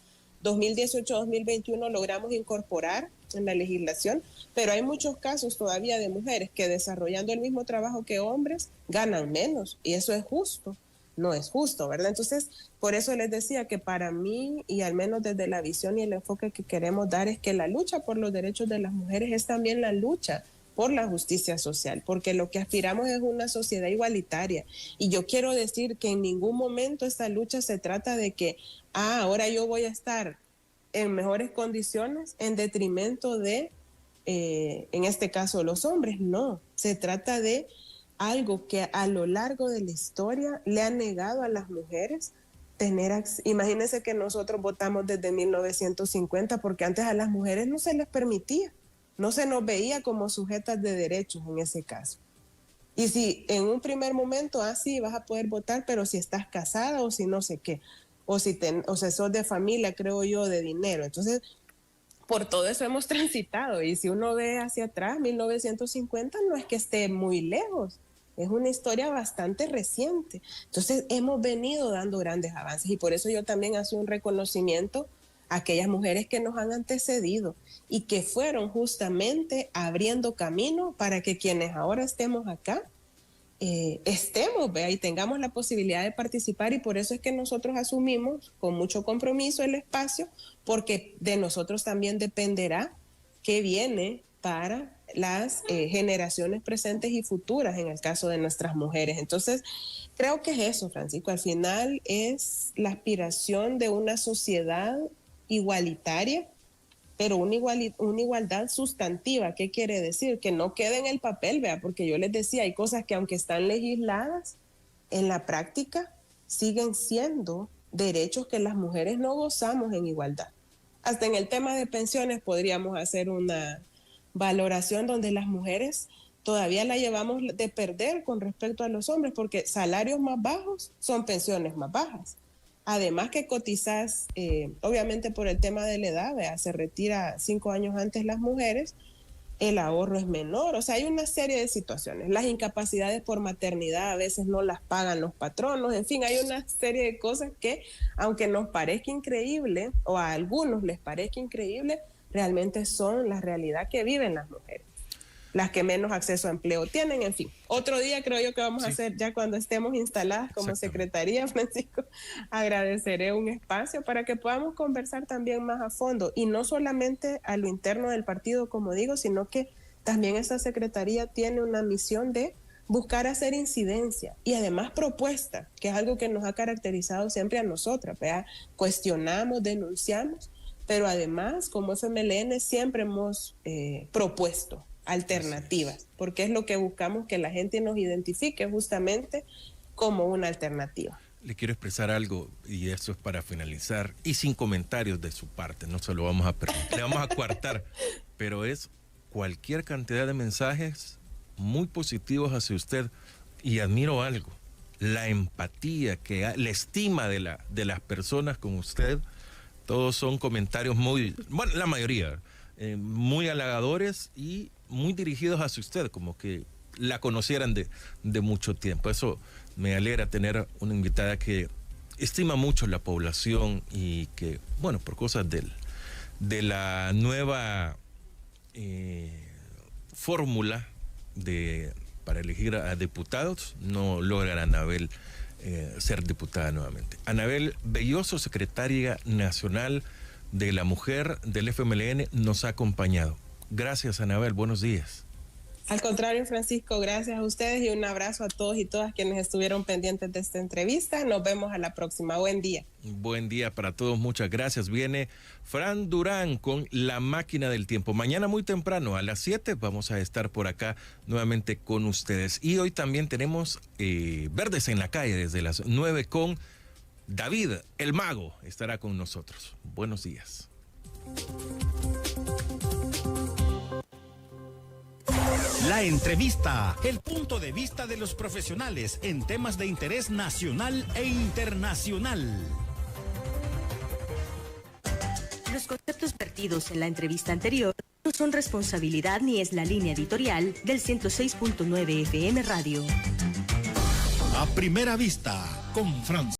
[SPEAKER 4] 2018-2021 logramos incorporar en la legislación, pero hay muchos casos todavía de mujeres que desarrollando el mismo trabajo que hombres ganan menos, y eso es justo, no es justo, ¿verdad? Entonces, por eso les decía que para mí, y al menos desde la visión y el enfoque que queremos dar, es que la lucha por los derechos de las mujeres es también la lucha por la justicia social, porque lo que aspiramos es una sociedad igualitaria. Y yo quiero decir que en ningún momento esta lucha se trata de que, ahora yo voy a estar en mejores condiciones en detrimento de, en este caso, los hombres. No, se trata de algo que a lo largo de la historia le ha negado a las mujeres tener. Imagínense que nosotros votamos desde 1950 porque antes a las mujeres no se les permitía. No se nos veía como sujetas de derechos en ese caso. Y si en un primer momento, sí, vas a poder votar, pero si estás casada o si no sé qué, o si sos de familia, creo yo, de dinero. Entonces, por todo eso hemos transitado. Y si uno ve hacia atrás, 1950 no es que esté muy lejos. Es una historia bastante reciente. Entonces, hemos venido dando grandes avances y por eso yo también hago un reconocimiento a aquellas mujeres que nos han antecedido y que fueron justamente abriendo camino para que quienes ahora estemos acá, estemos, ¿vea? Y tengamos la posibilidad de participar, y por eso es que nosotros asumimos con mucho compromiso el espacio, porque de nosotros también dependerá qué viene para las generaciones presentes y futuras en el caso de nuestras mujeres. Entonces, creo que es eso, Francisco. Al final es la aspiración de una sociedad igualitaria, pero una igualdad sustantiva. ¿Qué quiere decir? Que no quede en el papel, vea, porque yo les decía, hay cosas que aunque están legisladas, en la práctica siguen siendo derechos que las mujeres no gozamos en igualdad. Hasta en el tema de pensiones podríamos hacer una valoración donde las mujeres todavía la llevamos de perder con respecto a los hombres, porque salarios más bajos son pensiones más bajas. Además que cotizas, obviamente por el tema de la edad, ¿vea? Se retira 5 años antes las mujeres, el ahorro es menor, o sea, hay una serie de situaciones. Las incapacidades por maternidad a veces no las pagan los patronos, en fin, hay una serie de cosas que, aunque nos parezca increíble, o a algunos les parezca increíble, realmente son la realidad que viven las mujeres, las que menos acceso a empleo tienen, en fin. Otro día creo yo que vamos a hacer, ya cuando estemos instaladas como secretaría, Francisco, agradeceré un espacio para que podamos conversar también más a fondo, y no solamente a lo interno del partido, como digo, sino que también esta secretaría tiene una misión de buscar hacer incidencia y además propuesta, que es algo que nos ha caracterizado siempre a nosotras, ¿vea? Cuestionamos, denunciamos, pero además como FMLN siempre hemos propuesto alternativas, porque es lo que buscamos, que la gente nos identifique justamente como una alternativa.
[SPEAKER 3] Le quiero expresar algo, y eso es para finalizar, y sin comentarios de su parte, no se lo vamos a permitir, le vamos a coartar, pero es cualquier cantidad de mensajes muy positivos hacia usted, y admiro algo, la empatía, la estima de las personas con usted. Todos son comentarios muy, bueno, la mayoría, muy halagadores y muy dirigidos hacia usted, como que la conocieran de mucho tiempo. Eso me alegra tener una invitada que estima mucho la población y que, bueno, por cosas de la nueva fórmula para elegir a diputados, no logra Anabel ser diputada nuevamente. Anabel Belloso, secretaria nacional de la mujer del FMLN, nos ha acompañado. Gracias, Anabel, buenos días.
[SPEAKER 4] Al contrario, Francisco, gracias a ustedes y un abrazo a todos y todas quienes estuvieron pendientes de esta entrevista. Nos vemos a la próxima. Buen día.
[SPEAKER 3] Buen día para todos, muchas gracias. Viene Fran Durán con La Máquina del Tiempo. Mañana muy temprano, a las 7, vamos a estar por acá nuevamente con ustedes. Y hoy también tenemos Verdes en la Calle desde las 9 con David, el mago, estará con nosotros. Buenos días.
[SPEAKER 2] La entrevista, el punto de vista de los profesionales en temas de interés nacional e internacional.
[SPEAKER 1] Los conceptos vertidos en la entrevista anterior no son responsabilidad ni es la línea editorial del 106.9 FM Radio.
[SPEAKER 2] A primera vista, con Francisco.